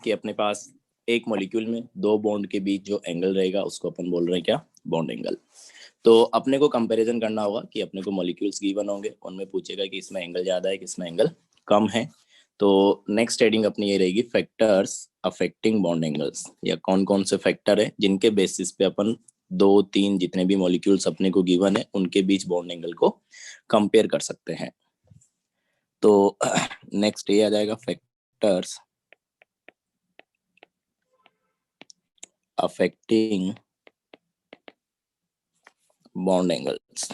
कि अपने पास एक मॉलिक्यूल में दो बॉन्ड के बीच जो एंगल रहेगा उसको अपन बोल रहे हैं क्या, बॉन्ड एंगल। तो अपने को कंपैरिजन करना होगा कि अपने को मॉलिक्यूल्स गिवन होंगे, उनमें पूछेगा कि इसमें एंगल ज्यादा है किसमें एंगल कम है। तो नेक्स्ट हेडिंग अपनी ये रहेगी फैक्टर्स अफेक्टिंग बॉन्ड एंगल्स, या कौन कौन से फैक्टर है जिनके बेसिस पे अपन दो तीन जितने भी मॉलिक्यूल्स अपने को गिवन है उनके बीच बॉन्ड एंगल को कंपेयर कर सकते हैं। तो नेक्स्ट ये आ जाएगा फैक्टर्स अफेक्टिंग बॉन्ड एंगल्स।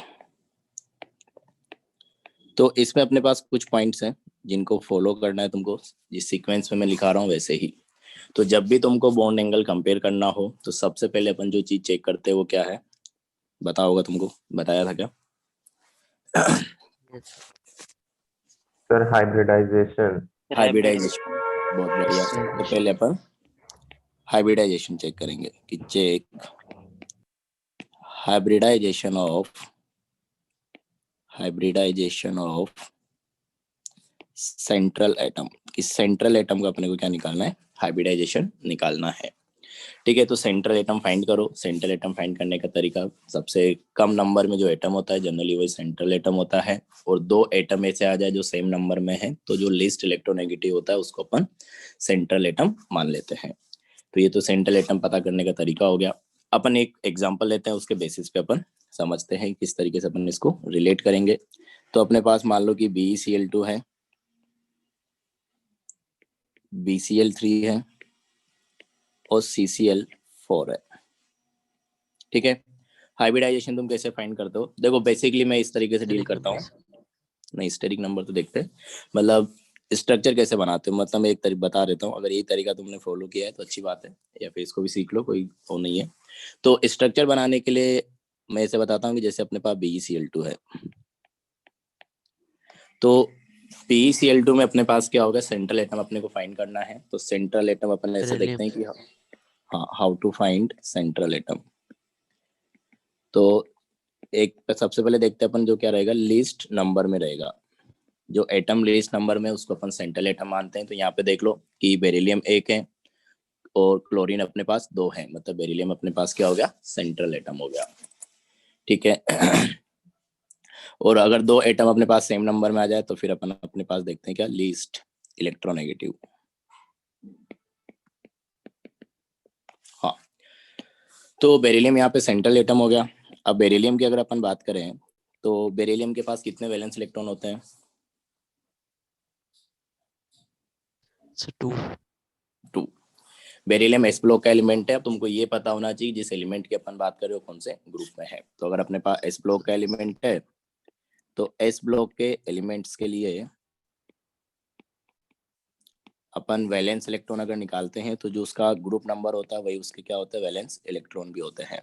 तो इसमें अपने पास कुछ पॉइंट्स हैं जिनको फॉलो करना है तुमको, जिस सीक्वेंस में मैं लिखा रहा हूँ वैसे ही। तो जब भी तुमको बॉन्ड एंगल कंपेयर करना हो तो सबसे पहले अपन जो चीज चेक करते हैं वो क्या है, बता होगा तुमको, बताया था क्या सर? हाइब्रिडाइजेशन। हाइब्रिडाइजेशन, बहुत बढ़िया। तो पहले अपन हाइब्रिडाइजेशन चेक करेंगे कि check hybridization of central atom. इस सेंट्रल एटम का अपने को क्या निकालना है, हाइब्रिडाइजेशन निकालना है। ठीक है, तो सेंट्रल एटम फाइंड करो। सेंट्रल एटम फाइंड करने का तरीका, सबसे कम नंबर में जो एटम होता है जनरली वही सेंट्रल एटम होता है, और दो एटम ऐसे आ जाए जो सेम नंबर में है तो जो लीस्ट इलेक्ट्रोनेगेटिव होता है उसको अपन सेंट्रल एटम मान लेते हैं। तो ये तो सेंट्रल एटम पता करने का तरीका हो गया। अपन एक एग्जाम्पल लेते हैं, उसके बेसिस पे अपन समझते हैं किस तरीके से अपन इसको रिलेट करेंगे। तो अपने पास मान लो कि BeCl2 है, BCl3 है और CCl4 है। ठीक है, हाइब्रिडाइजेशन तुम कैसे फाइंड करते हो? देखो बेसिकली मैं इस तरीके से डील करता हूँ, नहीं स्टेरिक नंबर तो देखते हैं, मतलब स्ट्रक्चर कैसे बनाते हो, मतलब मैं एक तरीका बता देता हूँ। अगर ये तरीका तुमने फॉलो किया है तो अच्छी बात है, या फिर इसको भी सीख लो, कोई वो नहीं है। तो स्ट्रक्चर बनाने के लिए मैं ऐसे बताता हूँ कि जैसे अपने पास BeCl2 है, तो BeCl2 में अपने पास क्या होगा, सेंट्रल एटम अपने को फाइंड करना है। तो सेंट्रल एटम अपन ऐसे देखते हैं कि हाँ, how to find central atom. तो एक सबसे पहले देखते हैं अपन जो क्या रहेगा, लीस्ट नंबर में रहेगा। जो एटम लीस्ट नंबर में उसको अपन सेंट्रल एटम मानते हैं। तो यहाँ पे देख लो कि बेरिलियम 1 है और क्लोरीन अपने पास 2 है, मतलब बेरिलियम अपने पास क्या हो गया, सेंट्रल एटम हो गया। ठीक है और अगर दो एटम अपने पास सेम नंबर में आ जाए तो फिर अपन अपने पास देखते हैं क्या, लीस्ट इलेक्ट्रोनेगेटिव। हाँ, तो बेरिलियम यहाँ पे सेंट्रल एटम हो गया। अब बेरिलियम की अगर अपन बात करें तो बेरिलियम के पास कितने वैलेंस इलेक्ट्रॉन होते हैं? 2। बेरिलियम एस ब्लॉक का एलिमेंट है। अब तुमको ये पता होना चाहिए जिस एलिमेंट की अपन बात कर रहे हो कौन से ग्रुप में है। तो अगर अपने पास एस ब्लॉक का एलिमेंट है तो एस ब्लॉक के एलिमेंट्स के लिए अपन वैलेंस इलेक्ट्रॉन अगर निकालते हैं तो जो उसका ग्रुप नंबर होता है वही उसके क्या होता है, वैलेंस इलेक्ट्रॉन भी होते हैं।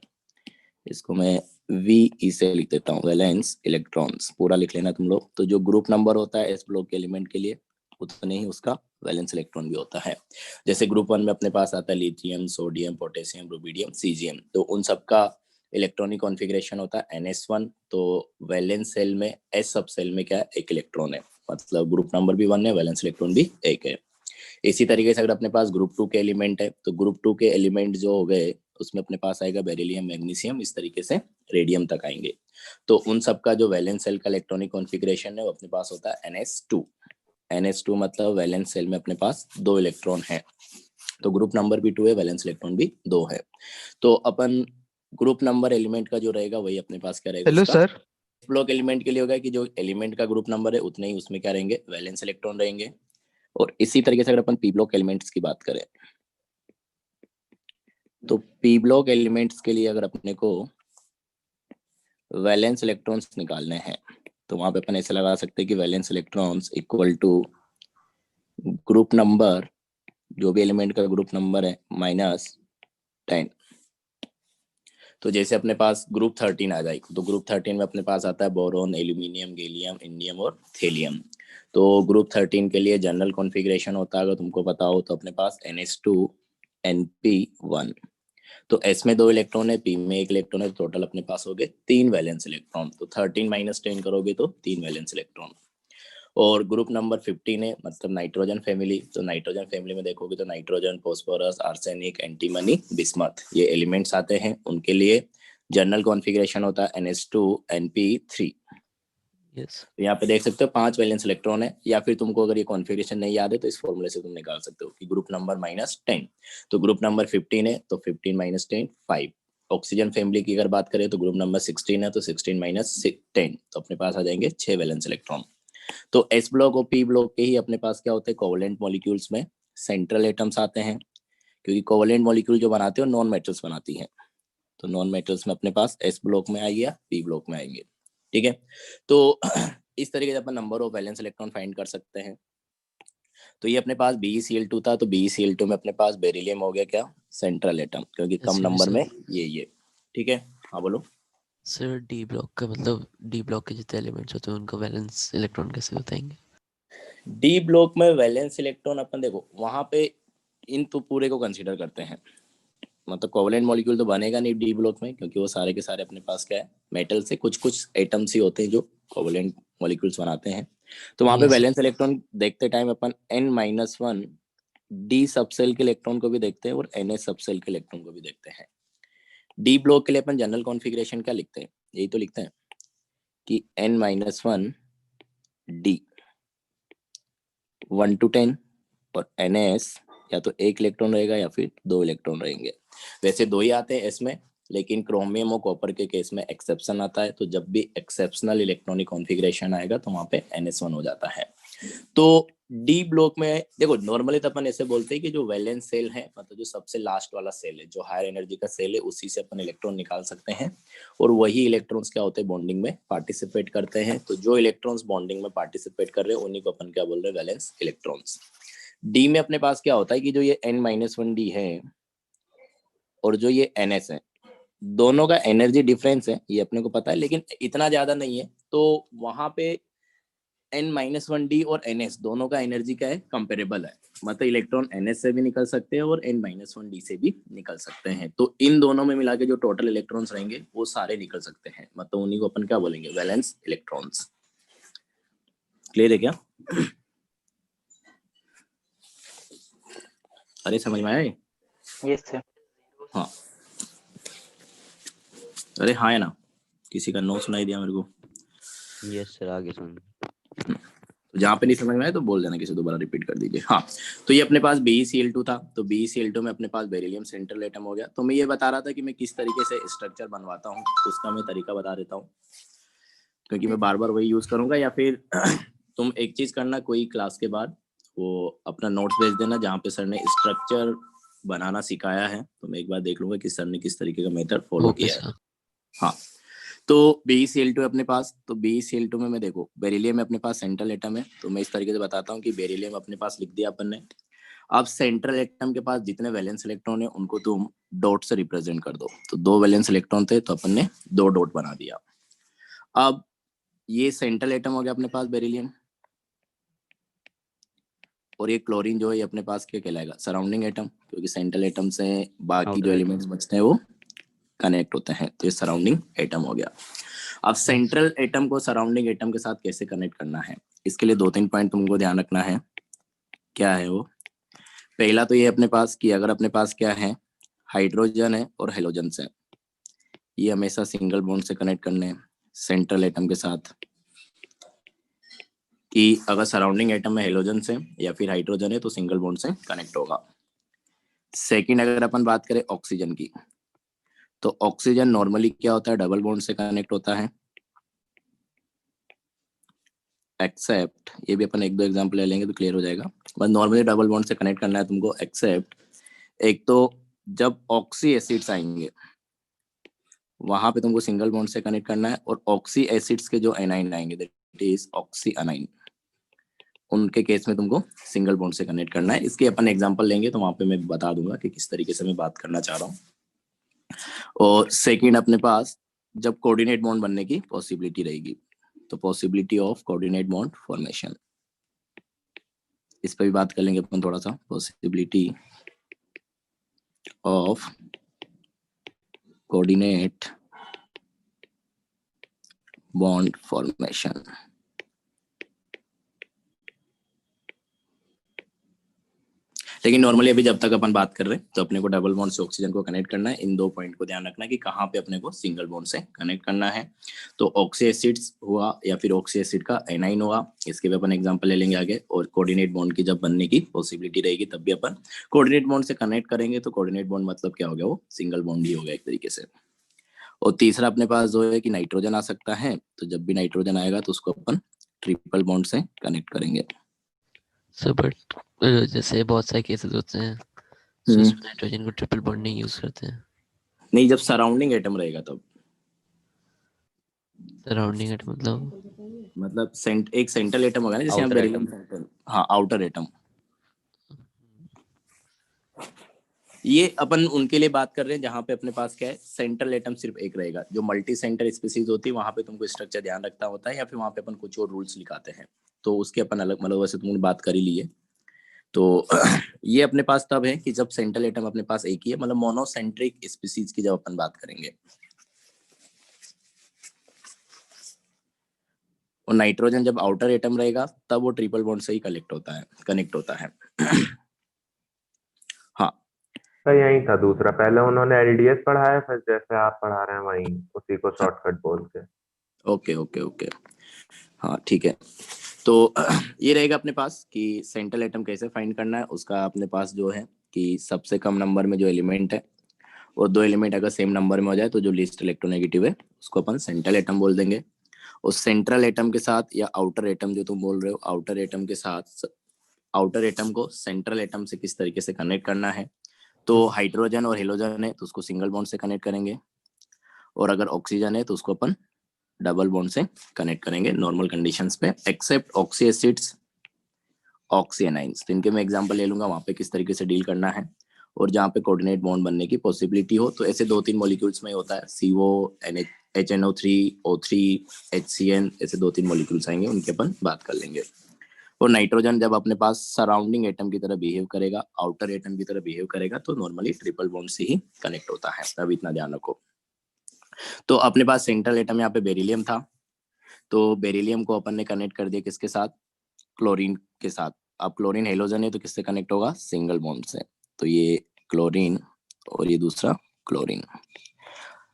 इसको मैं VE से लिख देता हूँ, वैलेंस इलेक्ट्रॉन्स पूरा लिख लेना तुम लोग। तो जो ग्रुप नंबर होता है एस ब्लॉक के एलिमेंट के लिए उतने ही उसका वैलेंस इलेक्ट्रॉन भी होता है। जैसे ग्रुप 1 में अपने पास आता है lithium, sodium, potassium, rubidium, caesium. तो उन सबका इलेक्ट्रॉनिक कॉन्फ़िगरेशन होता है NS1। तो वैलेंस सेल में एस सब सेल में क्या है, एक इलेक्ट्रॉन है, मतलब ग्रुप नंबर भी 1 है, वैलेंस इलेक्ट्रॉन भी 1 है। इसी तरीके से अगर अपने पास ग्रुप 2 के एलिमेंट है तो ग्रुप 2 के एलिमेंट जो हो गए उसमें अपने पास आएगा बेरिलियम, मैग्नीशियम, इस तरीके से रेडियम तक आएंगे। तो उन सबका जो वैलेंस सेल का इलेक्ट्रॉनिक कॉन्फ़िगरेशन है वो अपने पास होता है NS2। NS2 मतलब वैलेंस सेल में अपने पास 2 इलेक्ट्रॉन है। तो ग्रुप नंबर भी 2 है, वैलेंस इलेक्ट्रॉन भी 2 है। तो अपन ग्रुप नंबर एलिमेंट का जो रहेगा वही अपने पास क्या रहेगा, हेलो उसका सर। ब्लॉक एलिमेंट के लिए होगा कि जो एलिमेंट का ग्रुप नंबर है उतने ही उसमें क्या रहेंगे, वैलेंस इलेक्ट्रॉन रहेंगे। और इसी तरीके से अगर अपन पी ब्लॉक एलिमेंट्स की बात करें तो पी ब्लॉक एलिमेंट्स के लिए अगर अपने को वैलेंस इलेक्ट्रॉन्स निकालने हैं तो वहां पे अपन ऐसे लगा सकते हैं कि valence electrons equal to group number, जो भी एलिमेंट का ग्रुप नंबर है, -10। तो जैसे अपने पास ग्रुप 13 आ जाएगी तो ग्रुप 13 में अपने पास आता है बोरोन, एल्यूमिनियम, गैलियम, इंडियम और थेलियम। तो ग्रुप 13 के लिए जनरल कॉन्फ़िगरेशन होता है, अगर तुमको पता हो तो अपने पास NH2 NP1। तो S में 2 इलेक्ट्रॉन है, P में 1 इलेक्ट्रॉन है, तो टोटल अपने पास हो गए 3 वैलेंस इलेक्ट्रॉन। तो 13 - 10 करोगे तो 3 वैलेंस इलेक्ट्रॉन। और ग्रुप नंबर 15 है, मतलब नाइट्रोजन फैमिली। तो नाइट्रोजन फैमिली में देखोगे तो nitrogen, phosphorus, arsenic, antimony, bismuth, ये एलिमेंट्स आते हैं। उनके लिए जनरल कॉन्फ़िगरेशन होता है NH2 NP3। यस तो यहाँ पे देख सकते हो 5 वैलेंस इलेक्ट्रॉन है, या फिर तुमको अगर ये कॉन्फ़िगरेशन नहीं याद है तो इस फॉर्मूले से तुम निकाल सकते हो कि ग्रुप नंबर -10। तो ग्रुप नंबर 15 है तो 15 - 10 5। ऑक्सीजन फैमिली की अगर बात करें तो ग्रुप नंबर 16 है तो 16 - 10, तो अपने पास आ जाएंगे 6 वैलेंस इलेक्ट्रॉन। तो एस ब्लॉक और पी ब्लॉक के ही अपने पास क्या होते हैं, कोवलेंट मॉलिक्यूल्स में सेंट्रल एटम्स आते हैं, क्योंकि कोवलेंट मॉलिक्यूल जो बनाते हैं नॉन मेटल्स बनाती हैं। तो नॉन मेटल्स में अपने पास एस ब्लॉक में आएगी या पी ब्लॉक में आएंगे। ठीक है, तो इस तरीके से अपन number of valence electron find कर सकते हैं। तो ये अपने पास BeCl2 था, तो BeCl2 में अपने पास बेरिलियम हो गया क्या, सेंट्रल एटम, क्योंकि कम नंबर में ये। ठीक है, हाँ बोलो सर। डी ब्लॉक का मतलब डी ब्लॉक के जितने एलिमेंट्स होते हैं उनका वैलेंस इलेक्ट्रॉन कैसे बताएंगे? डी ब्लॉक में वैलेंस इलेक्ट्रॉन अपन देखो वहां पे इन तो पूरे को कंसीडर करते हैं, मतलब कोवलेंट मॉलिक्यूल तो बनेगा नहीं डी ब्लॉक में, क्योंकि वो सारे के सारे अपने पास क्या है, मेटल से कुछ कुछ एटम्स ही होते हैं जो कोवलेंट मॉलिक्यूल्स बनाते हैं। तो वहां पे Yes. वैलेंस इलेक्ट्रॉन देखते टाइम अपन N-1 डी सबसेल के इलेक्ट्रॉन को भी देखते हैं और NS सबसेल के इलेक्ट्रॉन को भी देखते हैं। डी ब्लॉक के लिए अपन जनरल कॉन्फ़िगरेशन क्या लिखते हैं, यही तो लिखते हैं कि N-1 D 1 to 10 और NS या तो 1 इलेक्ट्रॉन रहेगा या फिर 2 इलेक्ट्रॉन रहेंगे। वैसे 2 ही आते हैं इसमें, लेकिन क्रोमियम और कॉपर के केस में एक्सेप्शन आता है। तो जब भी एक्सेप्शनल इलेक्ट्रॉनिक कॉन्फ़िगरेशन आएगा तो वहां पे NS1 हो जाता है। तो डी ब्लॉक में देखो नॉर्मली तो अपन ऐसे बोलते हैं कि जो वैलेंस सेल है, मतलब जो सबसे लास्ट वाला सेल है, जो हायर एनर्जी का सेल है, उसी से अपन इलेक्ट्रॉन निकाल सकते हैं। और वही इलेक्ट्रॉन्स क्या होते हैं, बॉन्डिंग में पार्टिसिपेट करते हैं। तो जो इलेक्ट्रॉन्स बॉन्डिंग में पार्टिसिपेट कर रहे हैं उन्हीं को अपन क्या बोल रहे हैं, वैलेंस इलेक्ट्रॉन्स। डी में अपने पास क्या होता है कि जो ये N-1 D है और जो ये NS है, दोनों का एनर्जी डिफरेंस है, ये अपने को पता है, लेकिन इतना ज्यादा नहीं है। तो वहां पे N-1D और NS दोनों का एनर्जी क्या है, कंपेरेबल है। मतलब इलेक्ट्रॉन NS से भी निकल सकते हैं और N-1D से भी निकल सकते हैं। तो इन दोनों में मिला के जो टोटल इलेक्ट्रॉन्स रहेंगे वो सारे निकल सकते हैं, मतलब उन्हीं को अपन क्या बोलेंगे, वैलेंस इलेक्ट्रॉन्स। क्लियर है क्या? अरे समझ में आया? Yes sir. हाँ, अरे हाँ है ना, किसी का नो सुनाई दिया मेरे को? यस सर, आगे सुन। तो जहाँ पे नहीं समझ में आया तो बोल देना, किसी दोबारा रिपीट कर दीजिए। हाँ, तो ये अपने पास BeCl2 था, तो BeCl2 में अपने पास बेरिलियम सेंट्रल एटम हो गया। तो मैं ये बता रहा था कि मैं किस तरीके से स्ट्रक्चर बनवाता हूँ, उसका मैं तरीका बता देता हूँ, क्योंकि मैं बार बार वही यूज करूंगा। या फिर तुम एक चीज करना, कोई क्लास के बाद वो अपना नोट्स भेज देना जहाँ पे सर ने स्ट्रक्चर बनाना सिखाया है, तो मैं एक बार देख लूंगा कि सर ने किस तरीके का मेथड फॉलो ओके किया है। सर। हाँ, तो BeCl2 अपने पास, तो BeCl2 में मैं देखो बेरिलियम अपने पास सेंट्रल एटम है, तो मैं इस तरीके से बताता हूँ कि बेरिलियम अपने पास लिख दिया अपन ने। अब सेंट्रल एटम के पास जितने वैलेंस इलेक्ट्रॉन है उनको तुम डॉट से रिप्रेजेंट कर दो। तो 2 वैलेंस इलेक्ट्रॉन थे तो अपन ने 2 डॉट बना दिया। अब ये सेंट्रल एटम हो गया अपने पास बेरिलियम, और ये क्लोरीन जो है ये अपने पास क्या कहलाएगा, सराउंडिंग एटम, क्योंकि सेंट्रल एटम से बाकी जो एलिमेंट्स बचते हैं वो कनेक्ट होते हैं। तो ये सराउंडिंग एटम हो गया। अब सेंट्रल एटम को सराउंडिंग एटम के साथ कैसे कनेक्ट करना है, इसके लिए 2-3 पॉइंट तुमको ध्यान रखना है। क्या है वो? पहला तो ये अपने पास कि अगर अपने पास क्या है, हाइड्रोजन है और हेलोजन है, ये हमेशा सिंगल बॉन्ड से कनेक्ट करने हैं सेंट्रल एटम के साथ। कि अगर सराउंडिंग एटम में हेलोजन से या फिर हाइड्रोजन है तो सिंगल बॉन्ड से कनेक्ट होगा। सेकंड, अगर अपन बात करें ऑक्सीजन की, तो ऑक्सीजन नॉर्मली क्या होता है, डबल बॉन्ड से कनेक्ट होता है। एक्सेप्ट, ये भी अपन 1-2 एग्जांपल ले लेंगे तो क्लियर हो जाएगा। बस नॉर्मली डबल बॉन्ड से कनेक्ट करना है तुमको। एक्सेप्ट, एक तो जब ऑक्सी एसिड्स आएंगे वहां पे तुमको सिंगल बॉन्ड से कनेक्ट करना है, और ऑक्सी एसिड्स के जो एनाइन आएंगे दैट इज ऑक्सी अनाइन, उनके केस में तुमको सिंगल बॉन्ड से कनेक्ट करना है। इसके अपन एग्जांपल लेंगे तो वहां पे मैं बता दूंगा कि किस तरीके से मैं बात करना चाह रहा हूँ। और सेकंड, अपने पास जब कोऑर्डिनेट बॉन्ड बनने की पॉसिबिलिटी रहेगी, तो possibility of coordinate bond formation, इस पर भी बात कर लेंगे अपन थोड़ा सा। Possibility of coordinate bond formation. लेकिन नॉर्मली अभी जब तक अपन बात कर रहे हैं तो अपने को डबल बॉन्ड से ऑक्सीजन को कनेक्ट करना है। इन दो पॉइंट को ध्यान रखना है कि कहाँ पे अपने को सिंगल बॉन्ड से कनेक्ट करना है। तो ऑक्सी एसिड्स हुआ या फिर ऑक्सी एसिड का एनाइन हुआ, इसके भी अपन एग्जांपल ले लेंगे आगे। और कोऑर्डिनेट बॉन्ड की जब बनने की पॉसिबिलिटी रहेगी तब भी अपन कोऑर्डिनेट बॉन्ड से कनेक्ट करेंगे। तो कोऑर्डिनेट बॉन्ड मतलब क्या हो गया, वो सिंगल बॉन्ड ही हो गया एक तरीके से। और तीसरा अपने पास जो है कि नाइट्रोजन आ सकता है, तो जब भी नाइट्रोजन आएगा तो उसको अपन ट्रिपल बॉन्ड से कनेक्ट करेंगे। सो बट जैसे बहुत सारे केसेस होते हैं so उसमें नाइट्रोजन को ट्रिपल बॉन्ड नहीं यूज करते हैं। नहीं, जब सराउंडिंग एटम रहेगा तब। सराउंडिंग एट मतलब एक सेंट्रल एटम होगा ना, जैसे यहाँ Outer बेरिलियम सेंट्रल, हाँ आउटर एटम। ये अपन उनके लिए बात कर रहे हैं जहाँ पे अपने पास क्या है, सेंट्रल एटम सिर्फ एक रहेगा। जो मल्टी सेंटर स्पीसीज होती है वहाँ पे तुमको स्ट्रक्चर ध्यान रखना होता है, या फिर वहाँ पे अपन कुछ और रूल्स लिखाते हैं, तो उसके अपन अलग, मतलब वैसे तुमने बात कर ही ली है। तो ये अपने पास तब है कि जब सेंट्रल एटम अपने पास एक ही है, मतलब मोनोसेंट्रिक स्पीसीज की जब अपन बात करेंगे। और नाइट्रोजन जब आउटर एटम रहेगा तब वो ट्रिपल बॉन्ड से ही कनेक्ट होता है। हाँ, तो यही था दूसरा, पहले उन्होंने एलडीएस पढ़ाया, फिर जैसे आप पढ़ा रहे हैं वही उसी को शॉर्टकट बोल के। ओके ओके ओके, हाँ ठीक है। तो ये रहेगा अपने पास कि सेंट्रल एटम कैसे फाइंड करना है। उसका अपने पास जो है कि सबसे कम नंबर में जो एलिमेंट है, और दो एलिमेंट अगर सेम नंबर में हो जाए तो जो लीस्ट इलेक्ट्रोनेगेटिव है उसको अपन सेंट्रल एटम बोल देंगे। उस सेंट्रल एटम के साथ या आउटर एटम जो तुम बोल रहे हो, आउटर एटम के साथ, आउटर एटम को सेंट्रल एटम से किस तरीके से कनेक्ट करना है। तो हाइड्रोजन और हेलोजन है तो उसको सिंगल बॉन्ड से कनेक्ट करेंगे, और अगर ऑक्सीजन है तो उसको अपन डबल बॉन्ड से कनेक्ट करेंगे नॉर्मल कंडीशंस पे, except oxy acids, oxy anions. तो इनके मैं एग्जांपल ले लूंगा वहां पे किस तरीके से डील करना है। और जहाँ पे कोऑर्डिनेट बॉन्ड बनने की पॉसिबिलिटी हो, तो ऐसे 2-3 मॉलिक्यूल्स में होता है, CO, HNO3, O3, HCN, ऐसे 2-3 मॉलिक्यूल्स आएंगे, उनके अपन बात कर लेंगे। और नाइट्रोजन जब अपने पास सराउंडिंग एटम की तरह बिहेव करेगा, आउटर एटम की तरह बिहेव करेगा, तो नॉर्मली ट्रिपल बॉन्ड से ही कनेक्ट होता है। तब इतना ध्यान रखो। तो अपने पास सेंट्रल एटम यहाँ पे बेरिलियम था, तो बेरिलियम को अपन ने कनेक्ट कर दिया किसके साथ, क्लोरीन के साथ। अब क्लोरीन हेलोजन है तो किससे कनेक्ट होगा, सिंगल बॉन्ड से। तो ये क्लोरीन और ये दूसरा क्लोरीन,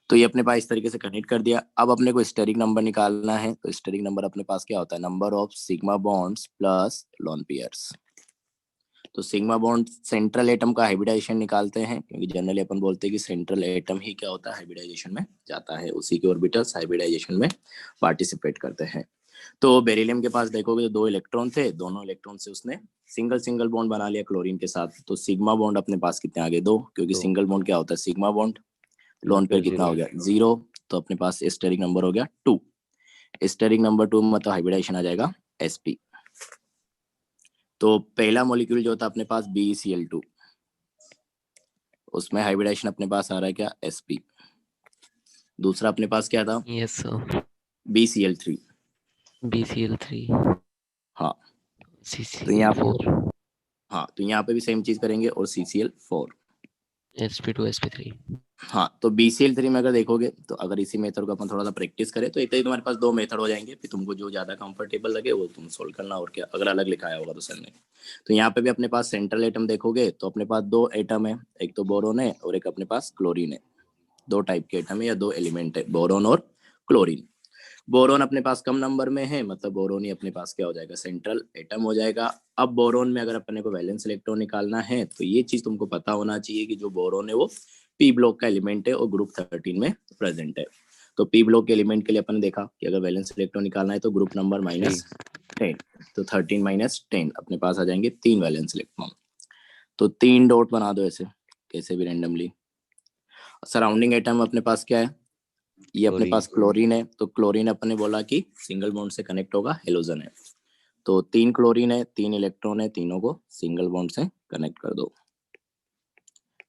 तो ये अपने पास इस तरीके से कनेक्ट कर दिया। अब अपने को स्टेरिक नंबर निकालना है, तो स्टेरिक नंबर अपने पास क्या होता है, number of sigma bonds plus lone pairs. तो सिग्मा बॉन्ड सेंट्रल एटम का हाइब्रिडाइजेशन निकालते हैं, क्योंकि जनरली अपन बोलते हैं कि सेंट्रल एटम ही क्या होता है, हाइब्रिडाइजेशन में जाता है, उसी के ऑर्बिटल्स हाइब्रिडाइजेशन में पार्टिसिपेट करते हैं। तो बेरिलियम के पास देखोगे तो 2 इलेक्ट्रॉन थे, दोनों इलेक्ट्रॉन से उसने सिंगल सिंगल बॉन्ड बना लिया क्लोरीन के साथ। तो सिग्मा बॉन्ड अपने पास कितने आ गए, 2, क्योंकि दो। सिंगल बॉन्ड क्या होता है, sigma bond. Loan lone pair pair कितना हो 0। गया, 0। तो अपने पास स्टेरिक नंबर हो गया 2। स्टेरिक नंबर 2 मतलब हाइब्रिडाइजेशन आ जाएगा sp। तो पहला मॉलिक्यूल जो था अपने पास BeCl2, उसमें हाइब्रिडाइजेशन अपने पास आ रहा है क्या, sp। दूसरा अपने पास क्या था, यस सर, BCl3। BCl3, हाँ, तो यहाँ CCl4, हाँ, तो यहाँ पे भी सेम चीज करेंगे, और CCl4। sp2, sp3। हाँ, तो BCl3 में अगर देखोगे तो अगर इसी मेथड को अपन थोड़ा सा प्रैक्टिस करें तो एक तो तुम्हारे पास 2 मेथड हो जाएंगे, फिर तुमको जो ज्यादा कंफर्टेबल लगे वो तुम सोल्व करना, और क्या अगर अलग लिखाया होगा तो सर ने। तो यहाँ पे भी अपने पास सेंट्रल एटम देखोगे तो अपने पास 2 एटम है, एक तो बोरोन है और एक अपने पास क्लोरीन है। 2 टाइप के एटम है या 2 एलिमेंट है, बोरोन और क्लोरीन। बोरोन अपने पास कम नंबर में है, मतलब बोरोन ही अपने पास क्या हो जाएगा, सेंट्रल एटम हो जाएगा। अब बोरोन में अगर अपने को वैलेंस इलेक्ट्रॉन निकालना है तो ये चीज तुमको पता होना चाहिए कि जो बोरोन है वो पी ब्लॉक का एलिमेंट है और ग्रुप 13 में प्रेजेंट है। तो पी ब्लॉक के एलिमेंट के लिए अपन देखा कि अगर वैलेंस इलेक्ट्रॉन निकालना है तो ग्रुप नंबर -10, तो 13 - 10 अपने पास आ जाएंगे 3 वैलेंस इलेक्ट्रॉन। तो 3 डॉट बना दो ऐसे, कैसे भी रैंडमली। सराउंडिंग एटम अपने पास क्या है, ये अपने क्लोरीन। पास क्लोरीन है, तो क्लोरीन अपने बोला कि सिंगल बॉन्ड से कनेक्ट होगा, हेलोजन है। तो 3 क्लोरीन है, 3 इलेक्ट्रॉन है, तीनों को सिंगल बॉन्ड से कनेक्ट कर दो।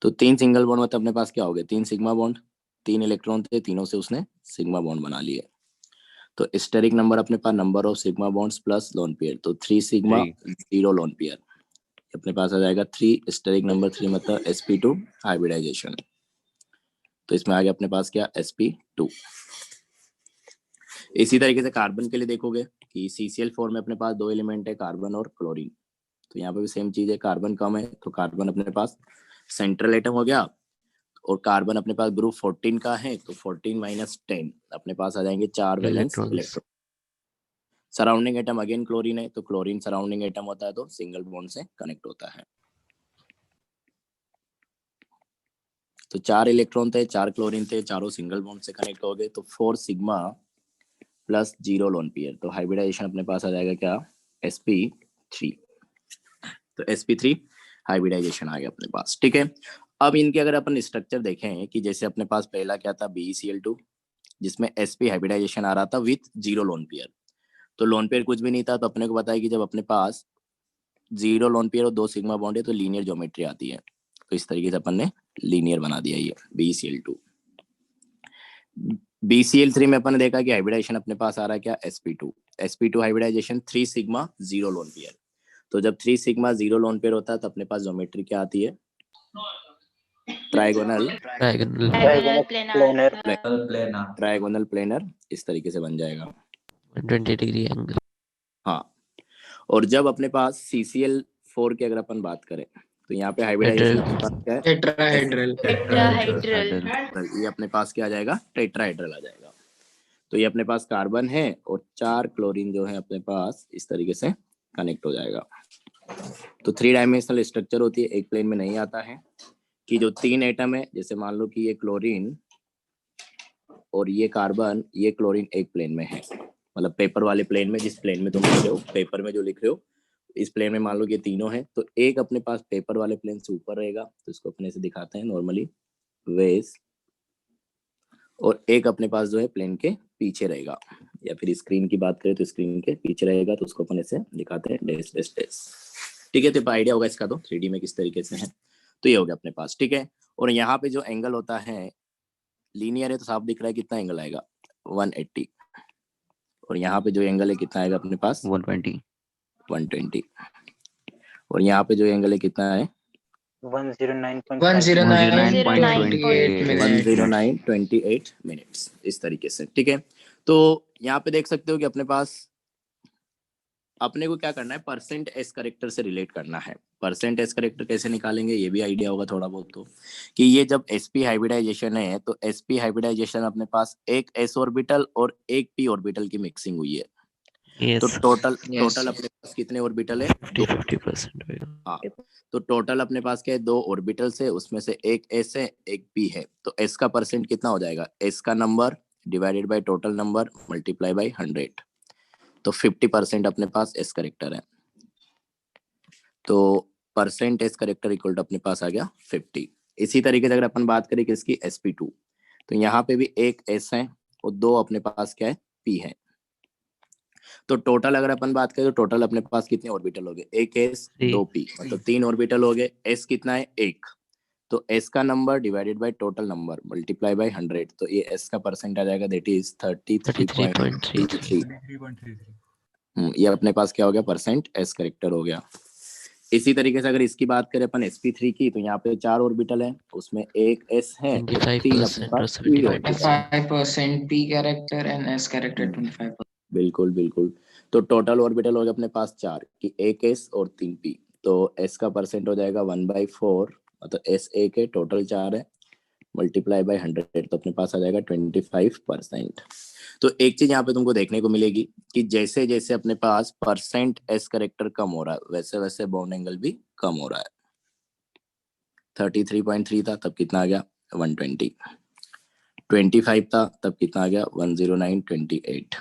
तो 3 सिंगल बॉन्ड मतलब अपने पास क्या हो गए, 3 सिग्मा बॉन्ड। 3 इलेक्ट्रॉन थे, तीनों से उसने सिग्मा बॉन्ड बना लिए। तो स्टेरिक नंबर अपने पास number of sigma bonds plus lone pair, तो 3 सिग्मा 0 लोन पेयर अपने पास आ जाएगा 3। स्टेरिक नंबर 3 मतलब sp2 हाइब्रिडाइजेशन। तो इसमें आ गया अपने पास क्या, sp2। इसी तरीके से कार्बन के लिए देखोगे कि CCl4 में अपने पास 2 एलिमेंट है, कार्बन और क्लोरीन। तो यहाँ पे भी सेम चीज है, कार्बन कम है तो कार्बन अपने पास सेंट्रल एटम हो गया, और कार्बन अपने पास ग्रुप 14 का है तो 14 - 10 अपने पास आ जाएंगे 4 valence electrons. Electron. Surrounding atom again chlorine है तो क्लोरीन सराउंडिंग एटम होता है तो सिंगल बॉन्ड से कनेक्ट होता है। तो 4 इलेक्ट्रॉन थे, 4 क्लोरीन थे, चारों सिंगल बॉन्ड से कनेक्ट हो गए तो 4 सिग्मा प्लस 0 लोन पेयर, तो हाइब्रिडाइजेशन अपने पास आ जाएगा क्या, sp3। तो sp3 हाइब्रिडाइजेशन आ गया अपने पास। ठीक है, अब इनके अगर अपन स्ट्रक्चर देखें कि जैसे अपने पास पहला क्या था BeCl2 जिसमें sp हाइब्रिडाइजेशन आ रहा था विथ 0 लोन पेयर, तो लोन पेयर कुछ भी नहीं था, तो अपने को बताया कि जब अपने पास 0 लोन पेयर और 2 सिग्मा बॉन्ड है तो लीनियर ज्योमेट्री आती है, तो इस तरीके से अपन ने लीनियर बना दिया ये BeCl2। BCl3 में अपन ने देखा कि हाइब्रिडाइजेशन अपने पास आ रहा है क्या, sp2 hybridisation 3 sigma 0 lone pair, तो जब 3 सिग्मा 0 लोन पेयर होता है तो अपने पास ज्योमेट्री क्या आती है, ट्राइगोनल प्लेनर, इस तरीके से बन जाएगा 120 डिग्री एंगल। हाँ, और जब अपने पास CCl4 की अगर अपन बात करें तो यहाँ पे हाइब्रिडाइजेशन अपने पास क्या है, टेट्राहेड्रल। ये अपने पास क्या आ जाएगा, टेट्राहेड्रल आ जाएगा। तो ये अपने पास कार्बन है और 4 क्लोरीन जो है अपने पास इस तरीके से कनेक्ट हो जाएगा। तो 3 डायमेंशनल स्ट्रक्चर होती है, एक प्लेन में नहीं आता है कि जो 3 एटम है, जैसे मान लो कि ये क्लोरीन और ये कार्बन, ये क्लोरीन एक प्लेन में है, मतलब पेपर वाले प्लेन में, जिस प्लेन में तुम लिख रहे हो, पेपर में जो लिख रहे हो इस प्लेन में मान लो ये तीनों है, तो एक अपने पास पेपर वाले प्लेन से ऊपर रहेगा तो इसको अपने से दिखाते हैं नॉर्मली वेस, और एक अपने पास जो है प्लेन के पीछे रहेगा, या फिर स्क्रीन की बात करें तो स्क्रीन के पीछे रहेगा, तो उसको अपन ऐसे दिखाते हैं डैश डैश डैश। ठीक है, तो आइडिया होगा इसका तो 3D में किस तरीके से है। तो ये हो गया अपने पास। ठीक है, और यहाँ पे जो एंगल होता है लीनियर है तो साफ दिख रहा है कितना एंगल आएगा, 180, और यहाँ पे जो एंगल है कितना आएगा अपने पास, 120, और यहाँ पे जो एंगल है कितना है, 109.28 मिनट्स, इस तरीके से। ठीक है, तो यहाँ पे देख सकते हो कि अपने पास अपने को क्या करना है, परसेंट एस करेक्टर से रिलेट करना है। परसेंट एस करेक्टर कैसे निकालेंगे ये भी आइडिया होगा थोड़ा बहुत, तो कि ये जब sp हाइब्रिडाइजेशन है तो sp हाइब्रिडाइजेशन अपने पास एक s ऑर्बिटल और एक p ऑर्बिटल की मिक्सिंग हुई है, Yes. तो टोटल अपने पास कितने ऑर्बिटल है, 50% होगा। हाँ, तो टोटल अपने पास क्या है, 2 ऑर्बिटल से, उसमें से एक s है एक p है, तो s का परसेंट कितना हो जाएगा, s का number divided by total number multiply by 100, तो 50% अपने पास एस करेक्टर है, तो percent S character equal to अपने पास आ गया 50। इसी तरीके से अगर अपन बात करें किसकी, sp2, तो यहाँ पे भी एक s है और 2 अपने पास क्या है, p है, तो टोटल अगर अपन बात करें तो टोटल अपने पास कितने ऑर्बिटल हो गए, एक s 2 p, मतलब 3 ऑर्बिटल हो गए, s कितना है 1, तो s का number divided by total number multiply by 100, तो ये s का परसेंट आ जाएगा, दैट इज 33.33। ये अपने पास क्या हो गया, परसेंट एस करेक्टर हो गया। इसी तरीके से अगर इसकी बात करें अपन sp3 की, तो यहाँ पे 4 ऑर्बिटल है, उसमें एक s है, 25% और 25% p character and s character 25%। बिल्कुल बिल्कुल, तो टोटल ऑर्बिटल हो गया अपने पास 4 कि एक s और 3 p, तो s का परसेंट हो जाएगा 1/4, मतलब s 1 है टोटल 4 है मल्टीप्लाई बाय 100, तो अपने पास आ जाएगा 25%। तो एक चीज यहाँ पे तुमको देखने को मिलेगी कि जैसे जैसे अपने पास परसेंट एस करेक्टर कम हो रहा है वैसे वैसे बॉन्ड एंगल भी कम हो रहा है। 33.3 था तब कितना आ गया, 120, 25 था तब कितना आ गया, 109.28।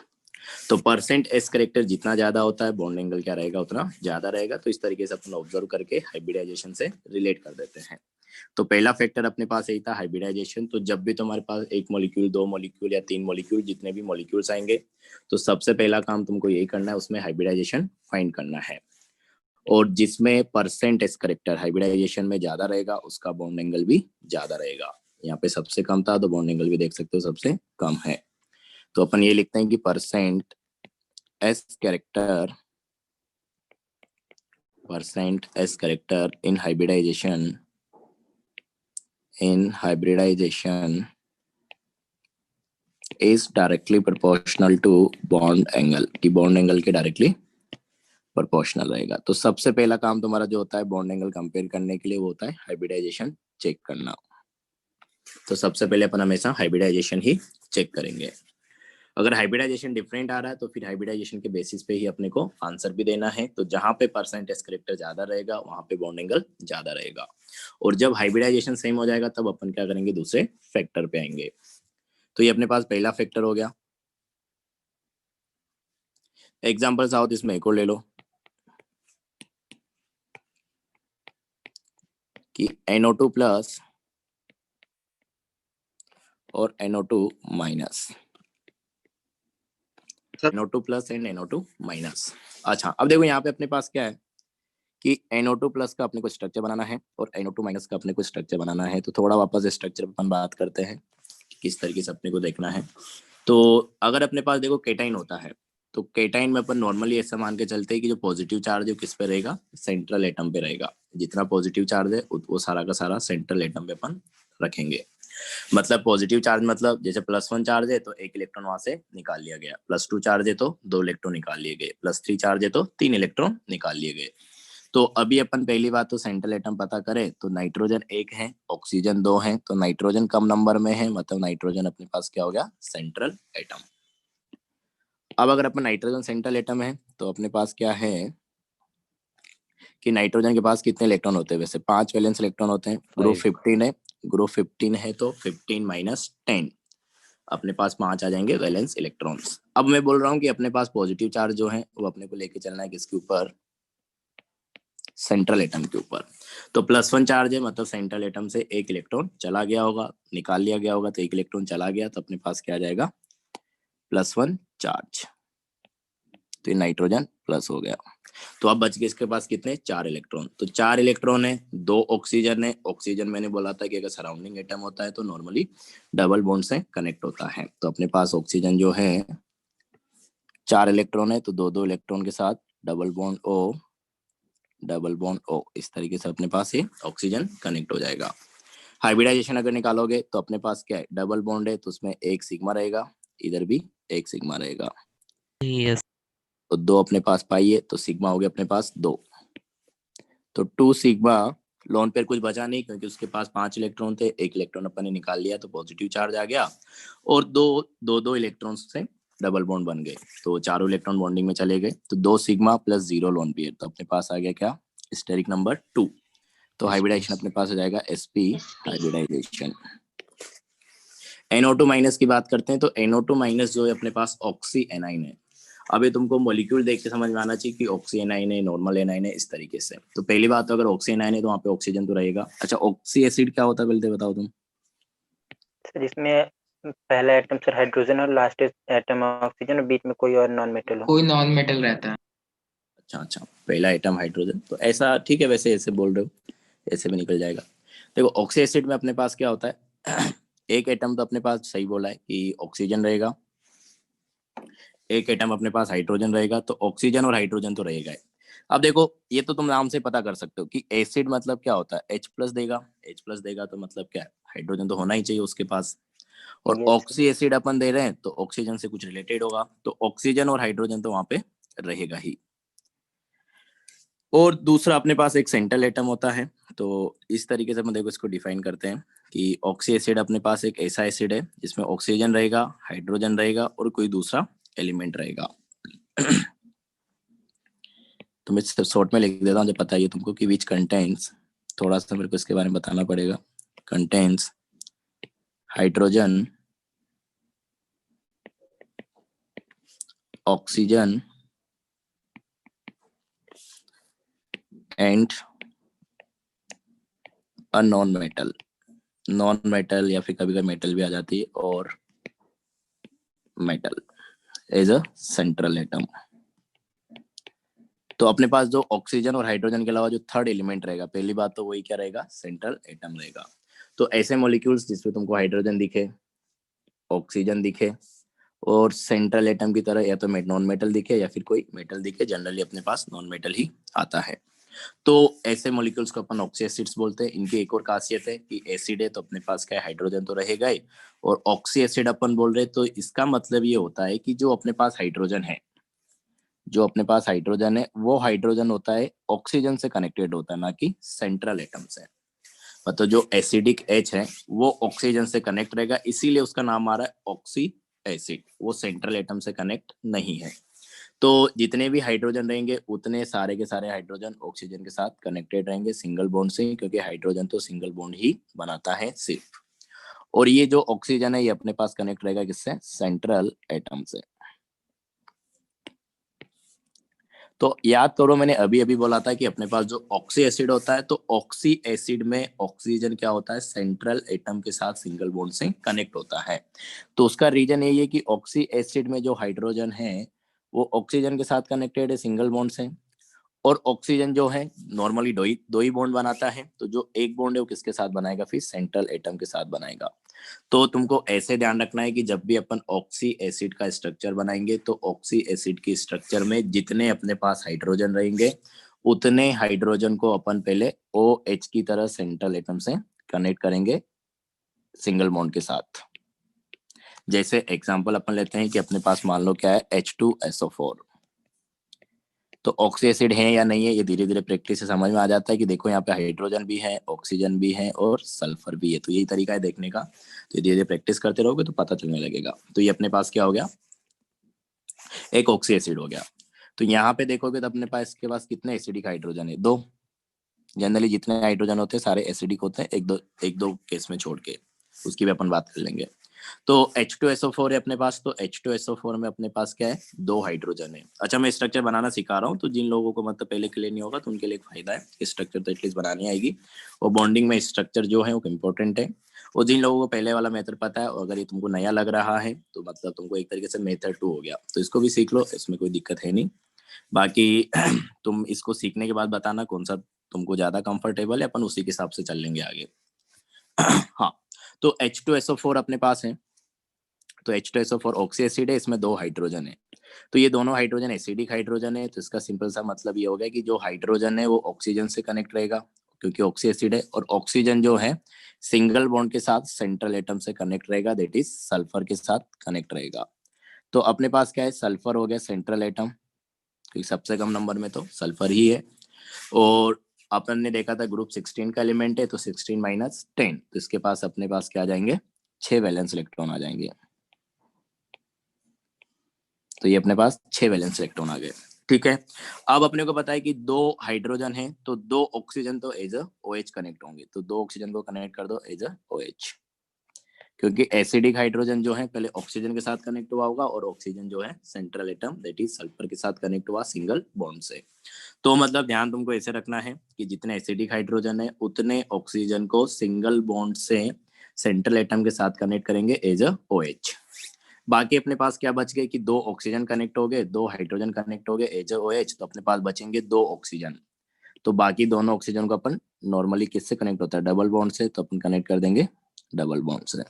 तो परसेंट एस करेक्टर जितना ज्यादा होता है बॉन्ड एंगल क्या रहेगा, उतना ज्यादा रहेगा। तो इस तरीके से अपन ऑब्जर्व करके हाइब्रिडाइजेशन से रिलेट कर देते हैं। तो पहला फैक्टर अपने पास यही था, हाइब्रिडाइजेशन। तो जब भी तुम्हारे पास एक मॉलिक्यूल, 2 मॉलिक्यूल या 3 मॉलिक्यूल, जितने भी मॉलिक्यूल्स आएंगे, तो सबसे पहला काम तुमको यही करना है, उसमें हाइब्रिडाइजेशन फाइंड करना है, और जिसमें परसेंट एस करेक्टर हाइब्रिडाइजेशन में ज्यादा रहेगा उसका बॉन्ड एंगल भी ज्यादा रहेगा। यहाँ पे सबसे कम था तो बॉन्ड एंगल भी देख सकते हो सबसे कम है। तो अपन ये लिखते हैं कि percent S character in hybridization is directly proportional to bond angle, कि bond angle के directly प्रोपोर्शनल रहेगा। तो सबसे पहला काम तुम्हारा जो होता है बॉन्ड एंगल कंपेयर करने के लिए वो होता है हाइब्रिडाइजेशन चेक करना। तो सबसे पहले अपन हमेशा हाइब्रिडाइजेशन ही चेक करेंगे। अगर हाइब्रिडाइजेशन डिफरेंट आ रहा है तो फिर हाइब्रिडाइजेशन के बेसिस पे ही अपने को आंसर भी देना है। तो जहां पे परसेंटेज करेक्टर ज्यादा रहेगा वहां पे बॉन्ड एंगल ज्यादा रहेगा। और जब हाइब्रिडाइजेशन सेम हो जाएगा तब अपन क्या करेंगे, दूसरे फैक्टर पे आएंगे। तो ये अपने पास पहला फैक्टर हो गया। एग्जाम्पल आओ इसमें एक और ले लो कि NO2 प्लस और NO2 minus, NO2 plus and NO2 minus. अच्छा अब देखो यहाँ पे अपने पास क्या है कि NO2 प्लस का अपने को स्ट्रक्चर बनाना है और NO2 माइनस का अपने को स्ट्रक्चर बनाना है। तो थोड़ा वापस स्ट्रक्चर पर अपन बात करते हैं किस तरीके से अपने को देखना है। तो अगर अपने पास देखो केटाइन होता है तो केटाइन में अपन नॉर्मली ऐसा मान के चलते हैं कि जो पॉजिटिव चार्ज है किस पे रहेगा, सेंट्रल एटम पे रहेगा। जितना पॉजिटिव चार्ज है वो सारा का सारा सेंट्रल एटम पे अपन रखेंगे। मतलब पॉजिटिव चार्ज मतलब जैसे +1 चार्ज है तो 1 इलेक्ट्रॉन वहां से निकाल लिया गया, +2 चार्ज है तो 2 इलेक्ट्रॉन निकाल लिए गए, +3 चार्ज है तो 3 इलेक्ट्रॉन निकाल लिए गए। तो अभी अपन पहली बात तो सेंट्रल एटम पता करें तो नाइट्रोजन 1 है, ऑक्सीजन 2 है। तो नाइट्रोजन कम नंबर में है, मतलब नाइट्रोजन अपने पास क्या हो गया, सेंट्रल एटम। अब अगर अपन नाइट्रोजन सेंट्रल एटम है तो अपने पास क्या है कि नाइट्रोजन के पास कितने इलेक्ट्रॉन होते हैं, वैसे 5 वैलेंस इलेक्ट्रॉन होते हैं। ग्रुप 15 है, ग्रुप 15 है तो 15 माइनस 10 अपने पास 5 आ जाएंगे वैलेंस इलेक्ट्रॉन्स। अब मैं बोल रहा हूँ कि अपने पास पॉजिटिव चार्ज जो है वो अपने को लेके चलना है किसके ऊपर, सेंट्रल एटम के ऊपर। तो +1 चार्ज है मतलब सेंट्रल एटम से 1 इलेक्ट्रॉन चला गया होगा, निकाल लिया गया होगा। तो 1 इलेक्ट्रॉन चला गया तो अपने पास क्या आ जाएगा, +1 चार्ज। तो ये नाइट्रोजन प्लस हो गया। तो अब बच गए इसके पास कितने, 4 इलेक्ट्रॉन। तो 4 इलेक्ट्रॉन है, 2 ऑक्सीजन है। ऑक्सीजन मैंने बोला था कि अगर सराउंडिंग एटम होता है तो नॉर्मली डबल बॉन्ड से कनेक्ट होता है। तो अपने पास ऑक्सीजन जो है 4 इलेक्ट्रॉन है तो 2 इलेक्ट्रॉन के साथ double bond O, double bond O, इस तरीके से अपने पास ये ऑक्सीजन कनेक्ट हो जाएगा। हाइब्रिडाइजेशन अगर निकालोगे तो अपने पास क्या है, डबल बॉन्ड है तो उसमें 1 सिग्मा रहेगा, इधर भी 1 सिग्मा रहेगा। यस तो 2 अपने पास पाई है तो सिग्मा हो गया अपने पास 2। तो 2 सिग्मा, लोन पेयर कुछ बचा नहीं क्योंकि उसके पास 5 इलेक्ट्रॉन थे, 1 इलेक्ट्रॉन अपन ने निकाल लिया तो पॉजिटिव चार्ज आ गया और दो इलेक्ट्रॉन से डबल बॉन्ड बन गए। तो चारों इलेक्ट्रॉन बॉन्डिंग में चले गए। तो 2 सिग्मा प्लस 0 लोन पेयर, तो अपने पास आ गया क्या, स्टेरिक नंबर 2। तो हाइब्रिडाइजेशन अपने पास हो जाएगा sp हाइब्रिडाइजेशन। NO2 माइनस की बात करते हैं तो NO2 माइनस जो है अपने पास ऑक्सी एनाइन है। अभी तुमको मॉलिक्यूल देख के समझ में आना चाहिए कि ऑक्सी एनाइन है, नॉर्मल एनाइन है, इस तरीके से। तो पहली बात तो अगर ऑक्सी एनाइन है तो वहाँ पे ऑक्सीजन तो रहेगा। अच्छा ऑक्सी एसिड क्या होता है पहले बताओ तुम। सर इसमें पहला एटम सर हाइड्रोजन और लास्ट एटम ऑक्सीजन और बीच में कोई और नॉन मेटल हो, कोई नॉन मेटल रहता है। अच्छा पहला आइटम हाइड्रोजन, तो ऐसा ठीक है, वैसे ऐसे बोल रहे हो ऐसे भी निकल जाएगा। देखो ऑक्सी एसिड में अपने पास क्या होता है एक एटम तो अपने पास सही बोला है कि ऑक्सीजन रहेगा, एक एटम अपने पास हाइड्रोजन रहेगा। तो ऑक्सीजन और हाइड्रोजन तो रहेगा ही। अब देखो ये तो तुम नाम से पता कर सकते हो कि एसिड मतलब क्या होता है, H+ देगा, H+ देगा तो मतलब क्या है, हाइड्रोजन तो होना ही चाहिए उसके पास। और Yes, ऑक्सी एसिड अपन दे रहे हैं तो ऑक्सीजन से कुछ रिलेटेड होगा, तो ऑक्सीजन और हाइड्रोजन तो वहां पे रहेगा ही। और दूसरा अपने पास एक सेंट्रल एटम होता है। तो इस तरीके से अपन देखो इसको डिफाइन करते हैं कि ऑक्सी एसिड अपने पास एक ऐसा एसिड है जिसमें ऑक्सीजन रहेगा, हाइड्रोजन रहेगा और कोई दूसरा एलिमेंट रहेगा। तो मैं शॉर्ट में लिख देता हूँ, जब पता है तुमको कि विच कंटेन्स, थोड़ा सा मेरे को इसके बारे में बताना पड़ेगा, contains hydrogen, oxygen and a non metal, non metal या फिर कभी कभी मेटल भी आ जाती है, और metal as a central atom. तो अपने पास जो ऑक्सीजन और हाइड्रोजन के अलावा जो थर्ड एलिमेंट रहेगा, पहली बात तो वही क्या रहेगा, सेंट्रल एटम रहेगा। तो ऐसे मॉलिक्यूल्स जिसमें तुमको हाइड्रोजन दिखे, ऑक्सीजन दिखे और सेंट्रल एटम की तरह या तो नॉन मेटल दिखे या फिर कोई मेटल दिखे, जनरली अपने पास नॉन मेटल ही आता है। तो ऐसे मॉलिक्यूल्स को अपन ऑक्सी एसिड्स बोलते हैं। इनकी एक और खासियत है कि एसिड है तो अपने पास क्या है, हाइड्रोजन तो रहेगा ही, और ऑक्सी एसिड अपन बोल रहे हैं तो इसका मतलब ये होता है कि जो अपने पास हाइड्रोजन है जो अपने पास हाइड्रोजन है वो हाइड्रोजन होता है ऑक्सीजन से कनेक्टेड होता है, ना कि सेंट्रल एटम से। मतलब जो एसिडिक H है वो ऑक्सीजन से कनेक्ट रहेगा, इसीलिए उसका नाम आ रहा है ऑक्सी एसिड, वो सेंट्रल एटम से कनेक्ट नहीं है। तो जितने भी हाइड्रोजन रहेंगे उतने सारे के सारे हाइड्रोजन ऑक्सीजन के साथ कनेक्टेड रहेंगे सिंगल बॉन्ड से, क्योंकि हाइड्रोजन तो सिंगल बॉन्ड ही बनाता है सिर्फ। और ये जो ऑक्सीजन है ये अपने पास कनेक्ट रहेगा किससे? सेंट्रल एटम से। तो याद करो मैंने अभी अभी बोला था कि अपने पास जो ऑक्सी एसिड होता है, तो ऑक्सी एसिड में ऑक्सीजन क्या होता है? सेंट्रल एटम के साथ सिंगल बॉन्ड से कनेक्ट होता है। तो उसका रीजन यही है कि ऑक्सी एसिड में जो हाइड्रोजन है वो ऑक्सीजन के साथ कनेक्टेड है सिंगल बॉन्ड से, और ऑक्सीजन जो है नॉर्मली दो ही बॉन्ड बनाता है। तो जो एक बॉन्ड है वो किसके साथ बनाएगा? फिर सेंट्रल एटम के साथ बनाएगा। तो तुमको ऐसे ध्यान रखना है कि जब भी अपन ऑक्सी एसिड का स्ट्रक्चर बनाएंगे तो ऑक्सी एसिड के स्ट्रक्चर में जितने अपने पास हाइड्रोजन रहेंगे उतने हाइड्रोजन को अपन पहले OH की तरह सेंट्रल एटम से कनेक्ट करेंगे सिंगल बॉन्ड के साथ। जैसे एग्जांपल अपन लेते हैं कि अपने पास मान लो क्या है, H2SO4। तो ऑक्सी एसिड है या नहीं है ये धीरे धीरे प्रैक्टिस से समझ में आ जाता है कि देखो यहाँ पे हाइड्रोजन भी है, ऑक्सीजन भी है और सल्फर भी है। तो यही तरीका है देखने का। तो धीरे धीरे प्रैक्टिस करते रहोगे तो पता चलने लगेगा। तो ये अपने पास क्या हो गया? एक ऑक्सी एसिड हो गया। तो यहाँ पे देखोगे तो अपने पास इसके पास कितने एसिडिक हाइड्रोजन है? 2। जनरली जितने हाइड्रोजन होते हैं सारे एसिडिक होते हैं, एक दो केस में छोड़ के, उसकी भी अपन बात कर लेंगे। तो H2SO4 है अपने पास। तो H2SO4 में अपने पास क्या है? 2 हाइड्रोजन है। अच्छा मैं स्ट्रक्चर बनाना सिखा रहा हूँ, तो जिन लोगों को मतलब पहले क्लियर नहीं होगा तो उनके लिए एक फायदा है, स्ट्रक्चर तो एटलीस्ट बनानी आएगी। और बॉन्डिंग में स्ट्रक्चर जो है वो इम्पोर्टेंट है। और जिन लोगों को पहले वाला मेथड पता है और अगर ये तुमको नया लग रहा है तो मतलब तुमको एक तरीके से मेथड 2 हो गया, तो इसको भी सीख लो, इसमें कोई दिक्कत है नहीं। बाकी तुम इसको सीखने के बाद बताना कौन सा तुमको ज्यादा कंफर्टेबल है, अपन उसी के हिसाब से चल लेंगे आगे। हाँ, तो H2SO4 अपने पास है। तो H2SO4 ऑक्सी एसिड है, इसमें 2 हाइड्रोजन है। तो ये दोनों हाइड्रोजन एसिडिक हाइड्रोजन है। तो इसका सिंपल सा मतलब ये हो गया कि जो हाइड्रोजन है वो ऑक्सीजन से कनेक्ट रहेगा क्योंकि ऑक्सी एसिड है, और ऑक्सीजन जो है सिंगल बॉन्ड के साथ सेंट्रल एटम से कनेक्ट रहेगा, दैट इज सल्फर के साथ कनेक्ट रहेगा। तो अपने पास क्या है? सल्फर हो गया सेंट्रल एटम, क्योंकि सबसे कम नंबर में तो सल्फर ही है। और अपन ने देखा था ग्रुप 16 का एलिमेंट है, तो 16 माइनस 10, तो इसके पास अपने पास क्या आ जाएंगे? 6 वैलेंस इलेक्ट्रॉन आ जाएंगे। तो ये अपने पास 6 वैलेंस इलेक्ट्रॉन आ गए। ठीक है, अब अपने को पता है कि 2 हाइड्रोजन है तो 2 ऑक्सीजन तो एज OH कनेक्ट होंगे। तो 2 ऑक्सीजन को कनेक्ट कर दो एज OH, क्योंकि एसिडिक हाइड्रोजन जो है पहले ऑक्सीजन के साथ कनेक्ट हुआ होगा और ऑक्सीजन जो है central atom that is sulphur के साथ कनेक्ट हुआ सिंगल बॉन्ड से। तो मतलब ध्यान तुमको ऐसे रखना है कि जितने एसिडिक हाइड्रोजन है उतने ऑक्सीजन को सिंगल बॉन्ड से सेंट्रल एटम के साथ कनेक्ट करेंगे एज OH। बाकी अपने पास क्या बच गए कि 2 ऑक्सीजन कनेक्ट हो गए, 2 हाइड्रोजन कनेक्ट हो गए एज OH, तो अपने पास बचेंगे 2 ऑक्सीजन। तो बाकी दोनों ऑक्सीजन को अपन नॉर्मली किससे कनेक्ट होता है? डबल बॉन्ड से, तो अपन कनेक्ट कर देंगे डबल बॉन्ड से।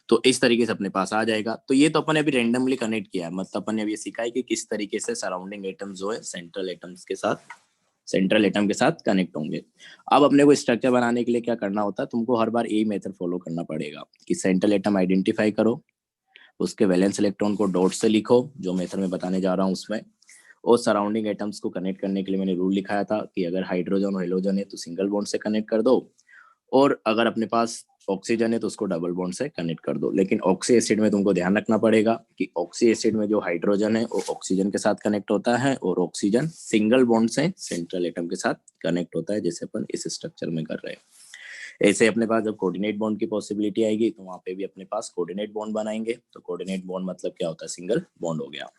तो इस तरीके से अपने पास आ जाएगा। तो ये तो अपन ने अभी रैंडमली कनेक्ट किया है, मतलब अपन ने अभी सीखा है कि किस तरीके से सराउंडिंग एटम्स जो है सेंट्रल एटम के साथ कनेक्ट होंगे। अब अपने को स्ट्रक्चर बनाने के लिए क्या करना होता है? तुमको हर बार यही मेथड फॉलो करना पड़ेगा कि सेंट्रल एटम आइडेंटिफाई करो, उसके वैलेंस इलेक्ट्रॉन को डॉट से लिखो जो मेथड में बताने जा रहा हूँ उसमें, और सराउंडिंग एटम्स को कनेक्ट करने के लिए मैंने रूल लिखाया था कि अगर हाइड्रोजन और हेलोजन है तो सिंगल बॉन्ड से कनेक्ट कर दो, और अगर अपने पास ऑक्सीजन है तो उसको डबल बॉन्ड से कनेक्ट कर दो। लेकिन ऑक्सी एसिड में तुमको ध्यान रखना पड़ेगा कि ऑक्सी एसिड में जो हाइड्रोजन है वो ऑक्सीजन के साथ कनेक्ट होता है और ऑक्सीजन सिंगल बॉन्ड से सेंट्रल एटम के साथ कनेक्ट होता है, जैसे अपन इस स्ट्रक्चर में कर रहे हैं। ऐसे अपने पास जब कोऑर्डिनेट बॉन्ड की पॉसिबिलिटी आएगी तो वहां पे भी अपने पास कोऑर्डिनेट बॉन्ड बनाएंगे। तो कोऑर्डिनेट बॉन्ड मतलब क्या होता है? सिंगल बॉन्ड हो गया।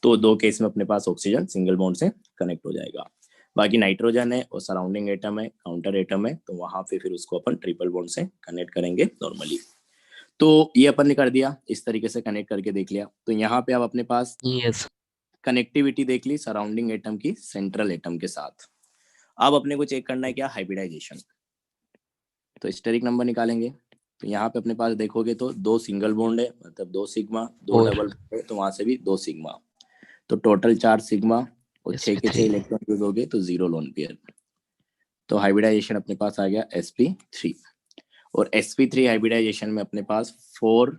तो 2 केस में अपने पास ऑक्सीजन सिंगल बॉन्ड से कनेक्ट हो जाएगा। बाकी नाइट्रोजन है और सराउंडिंग एटम है, काउंटर एटम है, तो वहां पे फिर उसको अपन ट्रिपल बॉन्ड से कनेक्ट करेंगे नॉर्मली। तो ये अपन ने कर दिया, इस तरीके से कनेक्ट करके देख लिया। तो यहाँ पे अब अपने पास यस कनेक्टिविटी देख ली सराउंडिंग एटम की सेंट्रल एटम के साथ। अब अपने को चेक करना है क्या? हाइब्रिडाइजेशन। तो स्टेरिक नंबर निकालेंगे। तो यहाँ पे अपने पास देखोगे तो 2 सिंगल बॉन्ड है, मतलब 2 सिग्मा, 2 और डबल बॉन्ड है तो वहां से भी 2 सिग्मा, तो टोटल 4 सिग्मा और 6 के 6 sp3 इलेक्ट्रॉन यूज हो गए तो 0 लोन पेयर। तो हाइब्रिडाइजेशन अपने पास आ गया sp3, और sp3 हाइब्रिडाइजेशन में अपने पास 4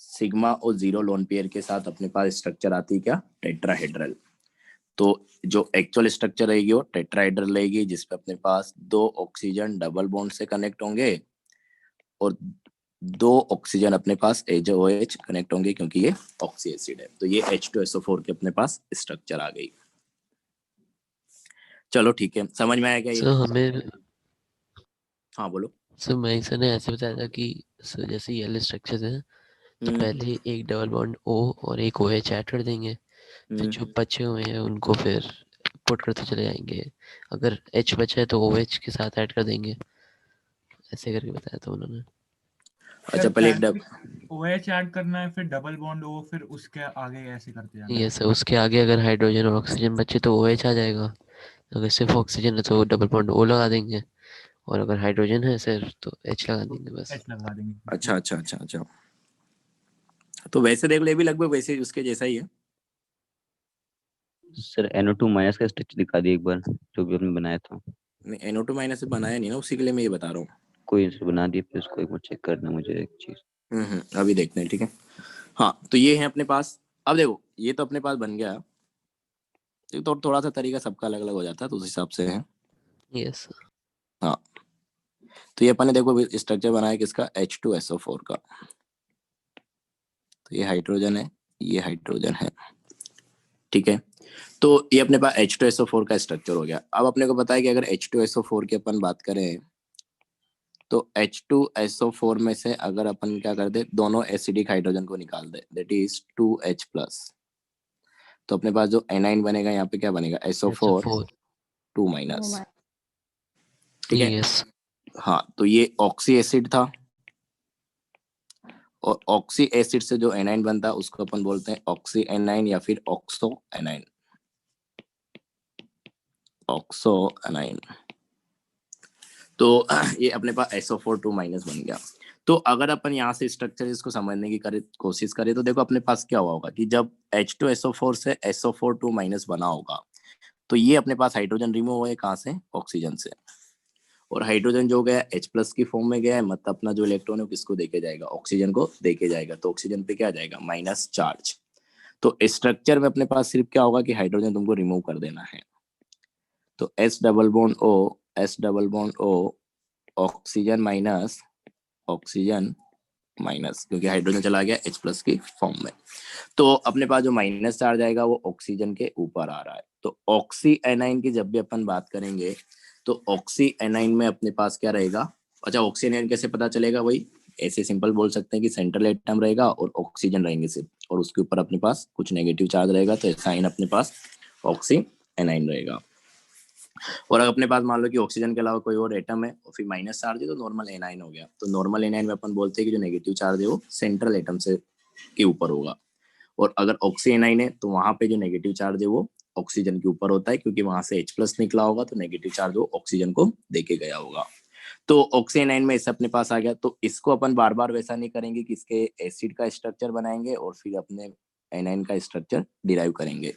सिग्मा और 0 लोन पेयर के साथ अपने पास स्ट्रक्चर आती है क्या, टेट्राहेड्रल। तो जो एक्चुअल स्ट्रक्चर रहेगी वो टेट्राहेड्रल रहेगी, जिसपे अपने पास 2 ऑक्सीजन डबल बॉन्ड से कनेक्ट होंगे और 2 ऑक्सीजन अपने पास OH कनेक्ट होंगे, क्योंकि ये ऑक्सी एसिड है। तो ये H2SO4 के अपने पास स्ट्रक्चर आ गई। चलो ठीक है, समझ में आया क्या ये? सर हमें हाँ बोलो। सर मैं सर ने ऐसे बताया था कि सर जैसे ये स्ट्रक्चर हैं तो पहले एक डबल बॉन्ड O और एक OH ऐड कर देंगे, फिर जो बचे हुए हैं उनको फिर पुट करते चले जाएंगे। अगर H बचा है तो OH के साथ ऐड कर देंगे, ऐसे करके बताया था उन्होंने। अच्छा पहले एक OH ऐड करना है, फिर डबल बॉन्ड O, फिर उसके आगे ऐसे करते जाना है। ये सर उसके आगे अगर हाइड्रोजन और ऑक्सीजन बचे तो OH आ जाएगा, अगर सिर्फ ऑक्सीजन है तो डबल बॉन्ड O लगा देंगे, और अगर हाइड्रोजन है सर तो H लगा देंगे बस। H लगा देंगे। अच्छा अच्छा अच्छा अच्छा, तो वैसे देख लो ये भी लगभग वैसे उसके जैसा ही है। सर NO2 माइनस का स्ट्रक्चर दिखा दिए एक बार, जो भी हमने बनाया था। नहीं NO2 माइनस से बनाया नहीं ना, उसी के लिए मैं ये बता रहा हूँ। कोई से बना दिए, फिर उसको एक बार चेक करना मुझे एक चीज। अभी देखते हैं, ठीक है। हाँ तो ये है अपने पास। अब देखो ये तो अपने पास बन गया, तो थोड़ा सा तरीका सबका अलग अलग हो जाता है, तो उस हिसाब से है। यस हाँ तो ये अपन ने देखो स्ट्रक्चर बनाया किसका, H2SO4 का। तो ये हाइड्रोजन है, ये हाइड्रोजन है, ठीक है। तो ये अपने पास H2SO4 का स्ट्रक्चर हो गया। अब अपने को पता है कि अगर H2SO4 की अपन बात करें तो H2SO4 में से अगर अपन क्या कर दे, दोनों एसिडिक हाइड्रोजन को निकाल दे, दैट इज 2H+, तो अपने पास जो एनाइन बनेगा यहाँ पे क्या बनेगा, SO4 2-, ठीक है। यस हाँ तो ये ऑक्सी एसिड था, और ऑक्सी एसिड से जो एनाइन बनता है उसको अपन बोलते हैं ऑक्सी एनाइन या फिर ऑक्सो एनाइन, ऑक्सो एनाइन। तो ये अपने पास SO4 2- बन गया। तो अगर अपन यहाँ से स्ट्रक्चर इसको समझने की कोशिश करें तो देखो अपने पास क्या हुआ होगा कि जब H2SO4 से SO4 2- बना होगा तो ये अपने पास हाइड्रोजन रिमूव हुए कहाँ से, ऑक्सीजन से, और हाइड्रोजन जो गया H+ की फॉर्म में गया है, मतलब अपना जो इलेक्ट्रॉन है किसको देके जाएगा, ऑक्सीजन को देके जाएगा। तो ऑक्सीजन पे क्या आ जाएगा, माइनस चार्ज। तो स्ट्रक्चर में अपने पास सिर्फ क्या होगा कि हाइड्रोजन तुमको रिमूव कर देना है। तो S double bond O, S double bond O, oxygen minus, oxygen minus, क्योंकि हाइड्रोजन चला गया H+ की फॉर्म में। तो अपने पास जो माइनस चार्ज आएगा वो ऑक्सीजन के ऊपर आ रहा है। तो ऑक्सी एनाइन की जब भी अपन बात करेंगे तो ऑक्सी एनाइन में अपने पास क्या रहेगा, अच्छा ऑक्सी एनाइन कैसे पता चलेगा, वही ऐसे सिंपल बोल सकते हैं कि सेंट्रल एटम रहेगा और ऑक्सीजन रहेंगे सिर्फ, और उसके ऊपर अपने पास कुछ नेगेटिव चार्ज रहेगा, तो साइन अपने पास ऑक्सी एनाइन रहेगा। और अगर अपने पास मान लो कि ऑक्सीजन के अलावा कोई और एटम है और फिर माइनस चार्ज है तो नॉर्मल एनाइन हो गया। तो नॉर्मल एनाइन में अपन बोलते हैं कि जो नेगेटिव चार्ज है वो सेंट्रल एटम से के ऊपर होगा, और अगर ऑक्सी एनाइन है तो वहां पे जो नेगेटिव चार्ज है वो ऑक्सीजन के ऊपर होता है, क्योंकि वहां से H+ निकला होगा तो नेगेटिव चार्ज वो ऑक्सीजन को देके गया होगा। तो ऑक्सी एनाइन में इसे अपने पास आ गया। तो इसको अपन बार बार वैसा नहीं करेंगे कि इसके एसिड का स्ट्रक्चर बनाएंगे और फिर अपने एनाइन का स्ट्रक्चर डिराइव करेंगे।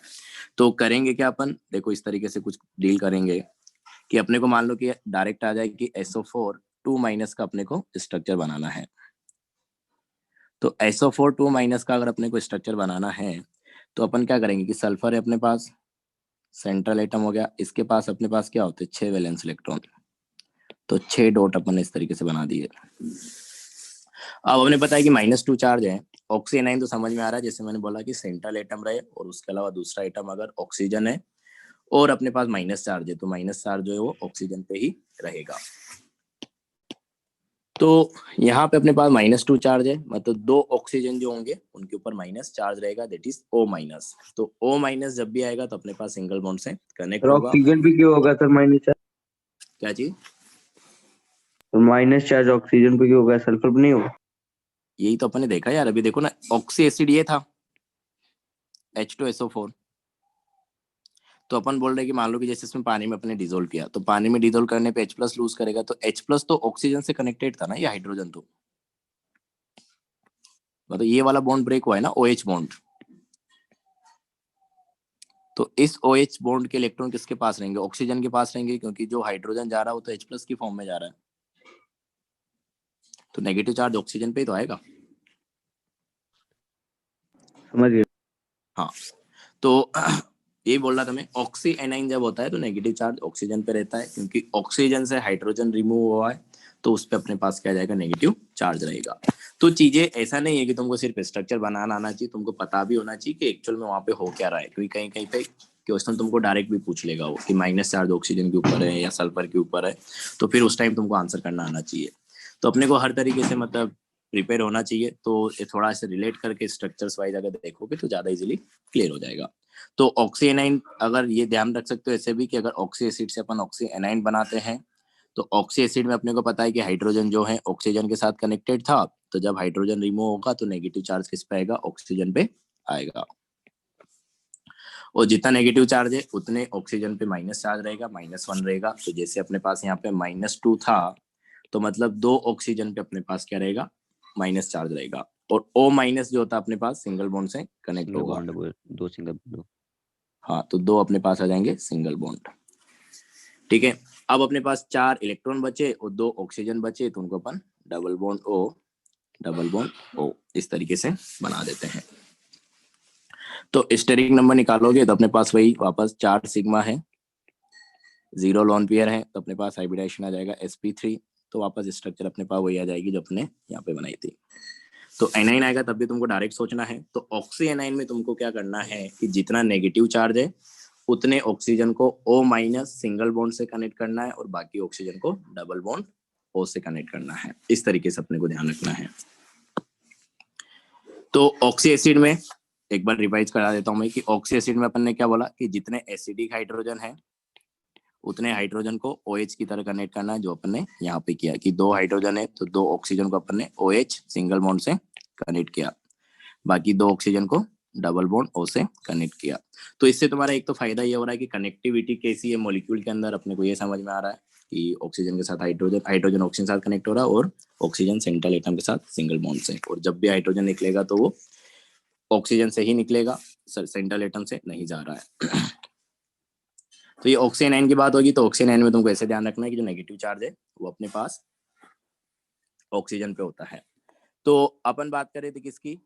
तो करेंगे क्या अपन, देखो इस तरीके से कुछ डील करेंगे कि अपने को मान लो कि डायरेक्ट आ जाए कि SO4 2- का अपने को स्ट्रक्चर बनाना है। तो SO4 2- का अगर अपने को स्ट्रक्चर बनाना है तो अपन क्या करेंगे कि सल्फर है अपने पास, सेंट्रल एटम हो गया, इसके पास अपने पास क्या होते हैं 6 वैलेंस इलेक्ट्रॉन, तो 6 डॉट अपन ने इस तरीके से बना दिए। अब हमने बताया कि -2 चार्ज है, ऑक्सी एनाइन तो समझ में आ रहा है, जैसे मैंने बोला कि सेंट्रल एटम रहे और उसके अलावा दूसरा एटम अगर ऑक्सीजन है और अपने पास माइनस चार्ज है, तो माइनस चार्ज जो है वो ऑक्सीजन पे ही रहेगा। तो यहाँ पे अपने पास -2 चार्ज है, मतलब 2 ऑक्सीजन जो होंगे उनके ऊपर माइनस चार्ज रहेगा, दैट इज O-। तो O- जब भी आएगा तो अपने पास सिंगल बॉन्ड से कनेक्ट होगा। ऑक्सीजन पे क्यों होगा सर माइनस चार्ज? क्या चीज? तो माइनस चार्ज ऑक्सीजन पे क्यों होगा, सल्फर पे नहीं होगा? यही तो अपन ने देखा यार, अभी देखो ना ऑक्सी एसिड ये था H2SO4, तो अपन बोल रहे हैं कि मान लो कि जैसे इसमें पानी में अपने डिसोल्व किया, तो पानी में डिसोल्व करने पे H+ लूज करेगा, तो H+ तो ऑक्सीजन से कनेक्टेड था ना, ये हाइड्रोजन तो मतलब ये वाला बॉन्ड ब्रेक हुआ है ना, OH बॉन्ड। तो इस OH बॉन्ड के इलेक्ट्रॉन किसके पास रहेंगे, ऑक्सीजन के पास रहेंगे, क्योंकि जो हाइड्रोजन जा रहा है वो तो H+ की फॉर्म में जा रहा है, तो नेगेटिव चार्ज ऑक्सीजन पे ही तो आएगा। समझ गए। हाँ, तो यही बोल रहा था मैं, ऑक्सी एनाइन जब होता है तो नेगेटिव चार्ज ऑक्सीजन पे रहता है, क्योंकि ऑक्सीजन से हाइड्रोजन रिमूव हुआ है तो उस पे अपने पास क्या जाएगा, नेगेटिव चार्ज रहेगा। तो चीजें ऐसा नहीं है कि तुमको सिर्फ स्ट्रक्चर बनाना आना चाहिए, तुमको पता भी होना चाहिए कि एक्चुअल में वहां पे हो क्या रहा है, क्योंकि कहीं कहीं पे क्वेश्चन तुमको डायरेक्ट भी पूछ लेगा वो कि माइनस चार्ज ऑक्सीजन के ऊपर है या सल्फर के ऊपर है, तो फिर उस टाइम तुमको आंसर करना आना चाहिए। तो अपने को हर तरीके से मतलब प्रिपेयर होना चाहिए, तो ये थोड़ा सा रिलेट करके स्ट्रक्चर्स वाइज अगर देखोगे तो ज्यादा इजीली क्लियर हो जाएगा। तो ऑक्सी एनाइन अगर ये ध्यान रख सकते हो ऐसे भी कि अगर ऑक्सी एसिड से अपन ऑक्सी एनाइन बनाते हैं तो ऑक्सी एसिड में अपने को पता है कि हाइड्रोजन जो है ऑक्सीजन के साथ कनेक्टेड था, तो जब हाइड्रोजन रिमूव होगा तो नेगेटिव चार्ज किस पे आएगा, ऑक्सीजन पे आएगा। और जितना नेगेटिव चार्ज है उतने ऑक्सीजन पे माइनस चार्ज रहेगा, -1 रहेगा। तो जैसे अपने पास यहाँ पे -2 था तो मतलब 2 ऑक्सीजन पे अपने पास क्या रहेगा, माइनस चार्ज रहेगा। और O- जो होता है अपने पास सिंगल बॉन्ड से कनेक्ट सिंगल होगा। Bond, 2 single bond. हाँ, तो 2 अपने पास आ जाएंगे सिंगल बॉन्ड। ठीक है, अब अपने पास 4 इलेक्ट्रॉन बचे और 2 ऑक्सीजन बचे, तो उनको अपन डबल बॉन्ड O इस तरीके से बना देते हैं। तो स्टेरिक नंबर निकालोगे तो अपने पास वही वापस 4 सिग्मा है, 0 लॉन पेयर है, तो अपने पास हाइब्रिडाइजेशन आ जाएगा sp3। तो वापस स्ट्रक्चर अपने पास वही आ जाएगी जो अपने यहाँ पे बनाई थी। तो एनाइन आएगा तब भी तुमको डायरेक्ट सोचना है। तो ऑक्सी एनाइन में तुमको क्या करना है कि जितना नेगेटिव चार्ज है उतने ऑक्सीजन को O- सिंगल बॉन्ड से कनेक्ट करना है और बाकी ऑक्सीजन को डबल बॉन्ड O से कनेक्ट करना है। इस तरीके से अपने को ध्यान रखना है। तो ऑक्सी एसिड में एक बार रिवाइज करा देता हूं मैं कि ऑक्सी एसिड में अपन ने क्या बोला कि जितने एसिडिक हाइड्रोजन है उतने हाइड्रोजन को OH की तरह कनेक्ट करना है, जो अपन ने यहाँ पे किया कि 2 हाइड्रोजन है तो 2 ऑक्सीजन को अपन ने OH सिंगल बॉन्ड से कनेक्ट किया, बाकी 2 ऑक्सीजन को डबल बॉन्ड O से कनेक्ट किया। तो इससे तुम्हारा एक तो फायदा ये हो रहा है कि कनेक्टिविटी कैसी है मॉलिक्यूल के अंदर अपने को ये समझ में आ रहा है कि ऑक्सीजन के साथ हाइड्रोजन ऑक्सीजन के साथ कनेक्ट हो रहा है और ऑक्सीजन सेंट्रल एटम के साथ सिंगल बॉन्ड से। और जब भी हाइड्रोजन निकलेगा तो वो ऑक्सीजन से ही निकलेगा, सेंट्रल एटम से नहीं जा रहा है। तो ये ऑक्सी एनाइन की बात होगी। तो ऑक्सी एनाइन में तुमको ऐसे ध्यान रखना है कि जो नेगेटिव चार्ज है वो अपने पास ऑक्सीजन पे होता है। तो अपन बात कर रहे थे किसकी,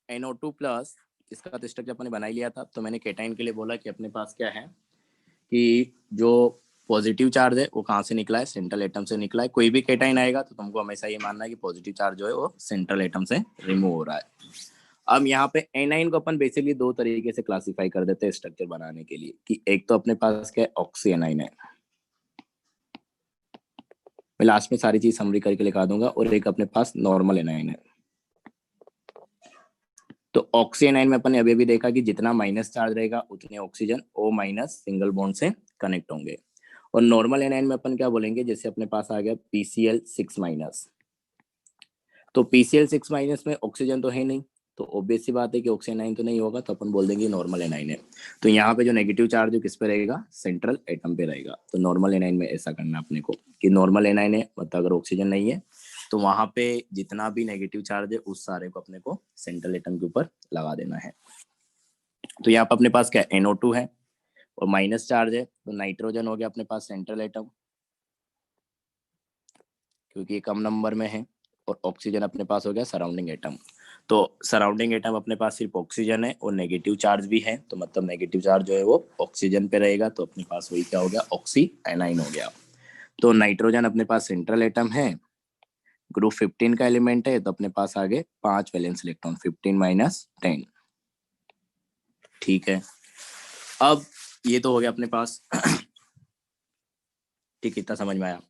NO2 प्लस, इसका तो स्ट्रक्चर अपने बना ही लिया था। तो मैंने केटाइन के लिए बोला कि अपने पास क्या है कि जो पॉजिटिव चार्ज है वो कहाँ से निकला है, सेंट्रल एटम से निकला है। कोई भी केटाइन आएगा तो तुमको हमेशा ये मानना है कि पॉजिटिव चार्ज जो है वो सेंट्रल एटम से रिमूव हो रहा है। अब यहाँ पे एनाइन को अपन बेसिकली 2 तरीके से क्लासिफाई कर देते हैं स्ट्रक्चर बनाने के लिए कि एक तो अपने पास क्या है, ऑक्सी एनाइन है, मैं लास्ट में सारी चीज समरी करके लिखा दूंगा, और एक अपने पास नॉर्मल एनाइन है। तो ऑक्सी एनाइन में अपन ने अभी भी देखा कि जितना माइनस चार्ज रहेगा उतने ऑक्सीजन O- सिंगल बॉन्ड से कनेक्ट होंगे। और नॉर्मल एनाइन में अपन क्या बोलेंगे, जैसे अपने पास आ गया PCl6-, तो PCl6- में ऑक्सीजन तो है नहीं, तो ऑब्वियस सी बात है कि ऑक्सी एनाइन तो नहीं होगा, तो अपन बोल देंगे नॉर्मल एनाइन है। तो यहाँ पे जो नेगेटिव चार्ज है किस पे रहेगा, सेंट्रल एटम पे रहेगा। तो नॉर्मल एनाइन में ऐसा करना अपने को कि नॉर्मल एनाइन है मतलब अगर ऑक्सीजन नहीं है तो वहां पे जितना भी नेगेटिव चार्ज है उस सारे को अपने को सेंट्रल एटम के ऊपर लगा देना है। तो यहाँ पे अपने पास क्या NO2 है और माइनस चार्ज है, तो नाइट्रोजन हो गया अपने पास सेंट्रल एटम क्योंकि ये कम नंबर में है, और ऑक्सीजन अपने पास हो गया सराउंडिंग एटम। तो सराउंडिंग एटम अपने पास सिर्फ ऑक्सीजन है और नेगेटिव चार्ज भी है, तो मतलब नेगेटिव चार्ज जो है वो ऑक्सीजन पे रहेगा, तो अपने पास वही क्या हो गया, ऑक्सी एनाइन हो गया। तो नाइट्रोजन अपने पास सेंट्रल एटम है, ग्रुप 15 का एलिमेंट है, तो अपने पास आगे 5 वैलेंस इलेक्ट्रॉन, 15 - 10। ठीक है, अब ये तो हो गया अपने पास। ठीक, इतना समझ में आया।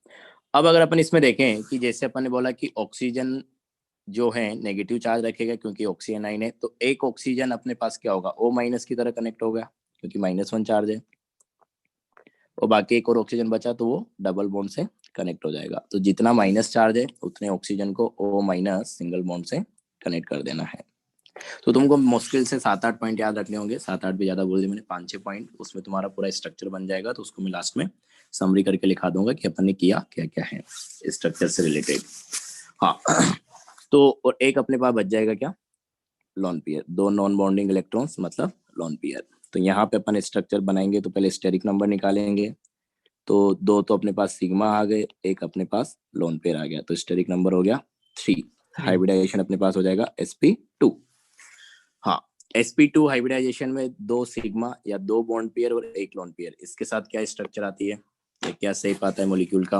अब अगर अपन इसमें देखें कि जैसे अपन ने बोला कि ऑक्सीजन जो है नेगेटिव चार्ज रखेगा क्योंकि ऑक्सी एनाइन है, तो एक ऑक्सीजन अपने पास क्या होगा, O- की तरह कनेक्ट हो गया क्योंकि -1 चार्ज है, और बाकी एक और ऑक्सीजन बचा तो वो डबल बॉन्ड से कनेक्ट हो जाएगा। तो जितना माइनस चार्ज है उतने ऑक्सीजन को O- सिंगल बॉन्ड से कनेक्ट कर देना है। तो तुमको मुश्किल से 7-8 पॉइंट याद रखने होंगे, 7-8 भी ज्यादा बोल दिए मैंने, 5-6 पॉइंट, उसमें तुम्हारा पूरा स्ट्रक्चर बन जाएगा। तो उसको मैं लास्ट में समरी करके लिखा दूंगा कि अपन ने किया क्या क्या है स्ट्रक्चर से रिलेटेड। हाँ, तो और एक अपने पास बच जाएगा क्या, lone pair, 2 non bonding electrons मतलब लॉन पेयर। तो यहाँ पे अपन स्ट्रक्चर बनाएंगे तो पहले स्टेरिक नंबर निकालेंगे, तो 2 तो अपने पास सिग्मा आ गए, एक अपने पास लॉन पेयर आ गया, तो स्टेरिक नंबर हो गया 3। हाइब्रिडाइजेशन अपने पास हो जाएगा sp2। sp2 हाइब्रिडाइजेशन में 2 सिग्मा या 2 बॉन्ड पेयर और 1 लोन पेयर, इसके साथ क्या स्ट्रक्चर आती है, ये क्या शेप आता है मॉलिक्यूल का,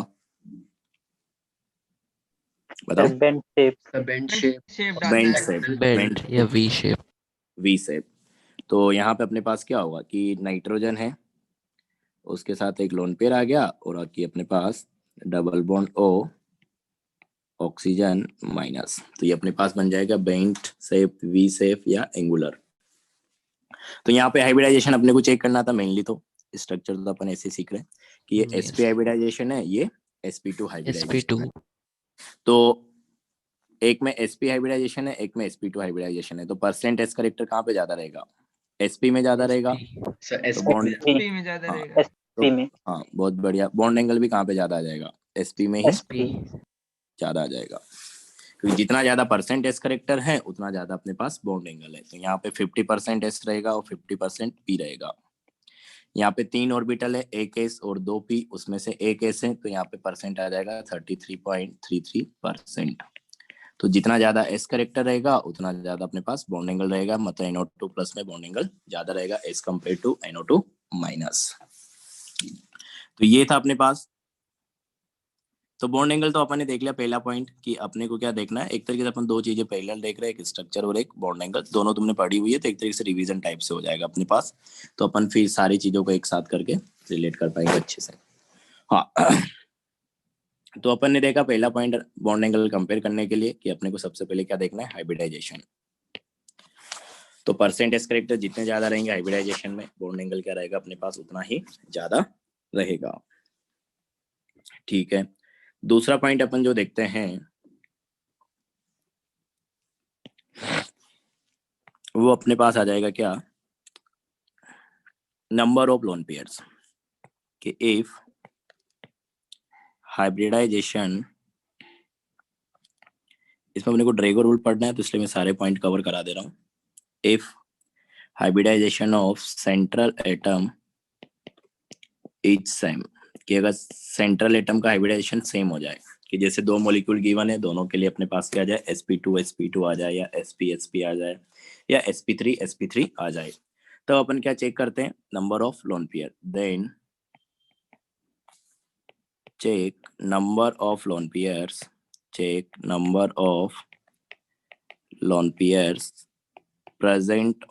बताओ। Bend shape. Bend shape bend shape, bend या वी शेप। V shape. तो यहाँ पे अपने पास क्या होगा कि नाइट्रोजन है, उसके साथ एक लोन पेयर आ गया और आके अपने पास double bond O, oxygen minus, तो ये अपने पास बन जाएगा बेंट शेप, वी शेप या एंगुलर। तो यहाँ पे हाइब्रिडाइजेशन अपने को चेक करना था मेनली, तो स्ट्रक्चर तो अपन ऐसे सीख रहे हैं कि ये sp हाइब्रिडाइजेशन है, ये sp2 हाइब्रिडाइजेशन है। तो एक में sp हाइब्रिडाइजेशन है, एक में sp2 हाइब्रिडाइजेशन है, तो परसेंट s करेक्टर कहाँ पे ज्यादा रहेगा, sp में ज्यादा रहेगा। तो बॉन्ड में ज्यादा हाँ, रहेगा। SP में। हाँ बहुत बढ़िया, बॉन्ड एंगल भी कहाँ पे ज्यादा आ जाएगा, sp में ही SP। ज्यादा आ जाएगा, क्योंकि जितना ज्यादा परसेंट एस करेक्टर है उतना ज्यादा अपने पास बॉन्ड एंगल है। तो यहाँ पे 50% एस रहेगा और 50% पी रहेगा। यहाँ पे 3 ऑर्बिटल है, एक एस और 2 पी, उसमें से एक एस है, तो यहाँ पे परसेंट आ जाएगा 33.33%। तो जितना ज्यादा एस करेक्टर रहेगा उतना ज्यादा अपने पास बॉन्ड एंगल रहेगा, मतलब NO2 प्लस में बॉन्ड एंगल ज्यादा रहेगा as compare to NO2 minus. तो ये था अपने पास। तो बॉन्ड एंगल तो अपन ने देख लिया, पहला पॉइंट कि अपने को क्या देखना है, एक तरीके से अपन 2 चीजें पैरेलल देख रहे हैं, एक स्ट्रक्चर और एक बॉन्ड एंगल, दोनों तुमने पढ़ी हुई है, तो एक तरीके से रिवीजन टाइप से हो जाएगा अपने पास, तो अपन फिर सारी चीजों को एक साथ करके रिलेट कर पाएंगे अच्छे से। हाँ तो अपन ने देखा पहला पॉइंट बॉन्ड एंगल कंपेयर करने के लिए कि अपने को सबसे पहले क्या देखना है, हाइब्रिडाइजेशन। तो परसेंट एस करेक्टर जितने ज्यादा रहेंगे हाइब्रिडाइजेशन में, बॉन्ड एंगल क्या रहेगा अपने पास उतना ही ज्यादा रहेगा। ठीक है, दूसरा पॉइंट अपन जो देखते हैं वो अपने पास आ जाएगा क्या, नंबर ऑफ लोन पेयर्स, कि इफ हाइब्रिडाइजेशन, इसमें अपने को ड्रेगो रूल पढ़ना है तो इसलिए मैं सारे पॉइंट कवर करा दे रहा हूँ। If hybridization of central atom is same, कि अगर सेंट्रल एटम का हाइब्रिडाइजेशन सेम हो जाए, कि जैसे 2 मॉलिक्यूल गिवन है, दोनों के लिए अपने पास क्या आ जाए, sp2 आ जाए या sp आ जाए या sp3 आ जाए, तो अपन क्या चेक करते हैं, number of lone pair, then check number of lone pairs, check number of lone pairs present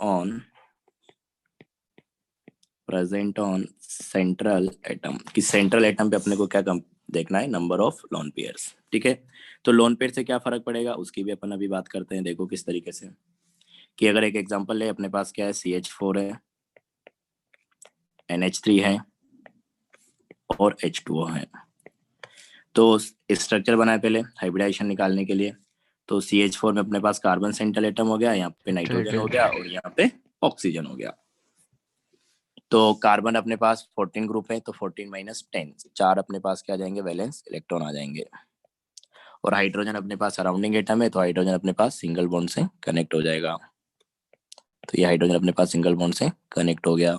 on central atom, कि सेंट्रल एटम पे अपने को क्या देखना है, नंबर ऑफ लोन पेयर्स। ठीक है, तो लोन पेयर से क्या फर्क पड़ेगा उसकी भी अपन अभी बात करते हैं। देखो किस तरीके से, कि अगर एक एग्जांपल है, अपने पास क्या है, CH4 है, NH3 है और H2O है। तो स्ट्रक्चर बनाए पहले हाइब्रिडाइजेशन निकालने के लिए, तो CH4 में अपने पास कार्बन सेंट्रल एटम हो गया, यहाँ पे नाइट्रोजन हो गया और यहाँ पे ऑक्सीजन हो गया। तो कार्बन अपने पास 14 ग्रुप है, तो 14 माइनस 10, 4 अपने पास क्या आ जाएंगे, वैलेंस इलेक्ट्रॉन आ जाएंगे। और हाइड्रोजन अपने पास सराउंडिंग एटम है, तो हाइड्रोजन अपने पास सिंगल बॉन्ड से कनेक्ट हो जाएगा। तो ये हाइड्रोजन अपने पास सिंगल बॉन्ड से कनेक्ट हो गया।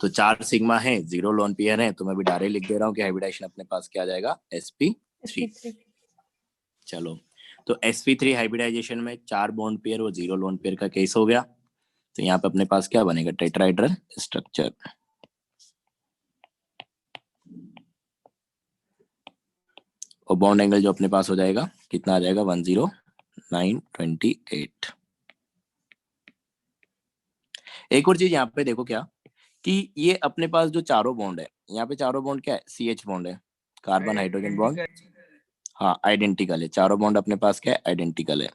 तो 4 सिग्मा है, 0 लोन पेयर है, तो मैं भी डायरेक्ट लिख दे रहा हूँ कि हाइब्रिडाइजेशन अपने पास क्या आ जाएगा, sp3। चलो, तो sp3 हाइब्रिडाइजेशन में 4 बॉन्ड पेयर और 0 लोन पेयर का केस हो गया। तो यहाँ पे अपने पास क्या बनेगा, टेट्राहेड्रल स्ट्रक्चर। और बॉन्ड एंगल जो अपने पास हो जाएगा कितना आ जाएगा, 10928। एक और चीज यहाँ पे देखो क्या, कि ये अपने पास जो चारों बॉन्ड है, यहाँ पे चारों बॉन्ड क्या है, CH बॉन्ड है, कार्बन हाइड्रोजन बॉन्ड, हाँ आइडेंटिकल है, चारों बॉन्ड अपने पास क्या है, आइडेंटिकल है,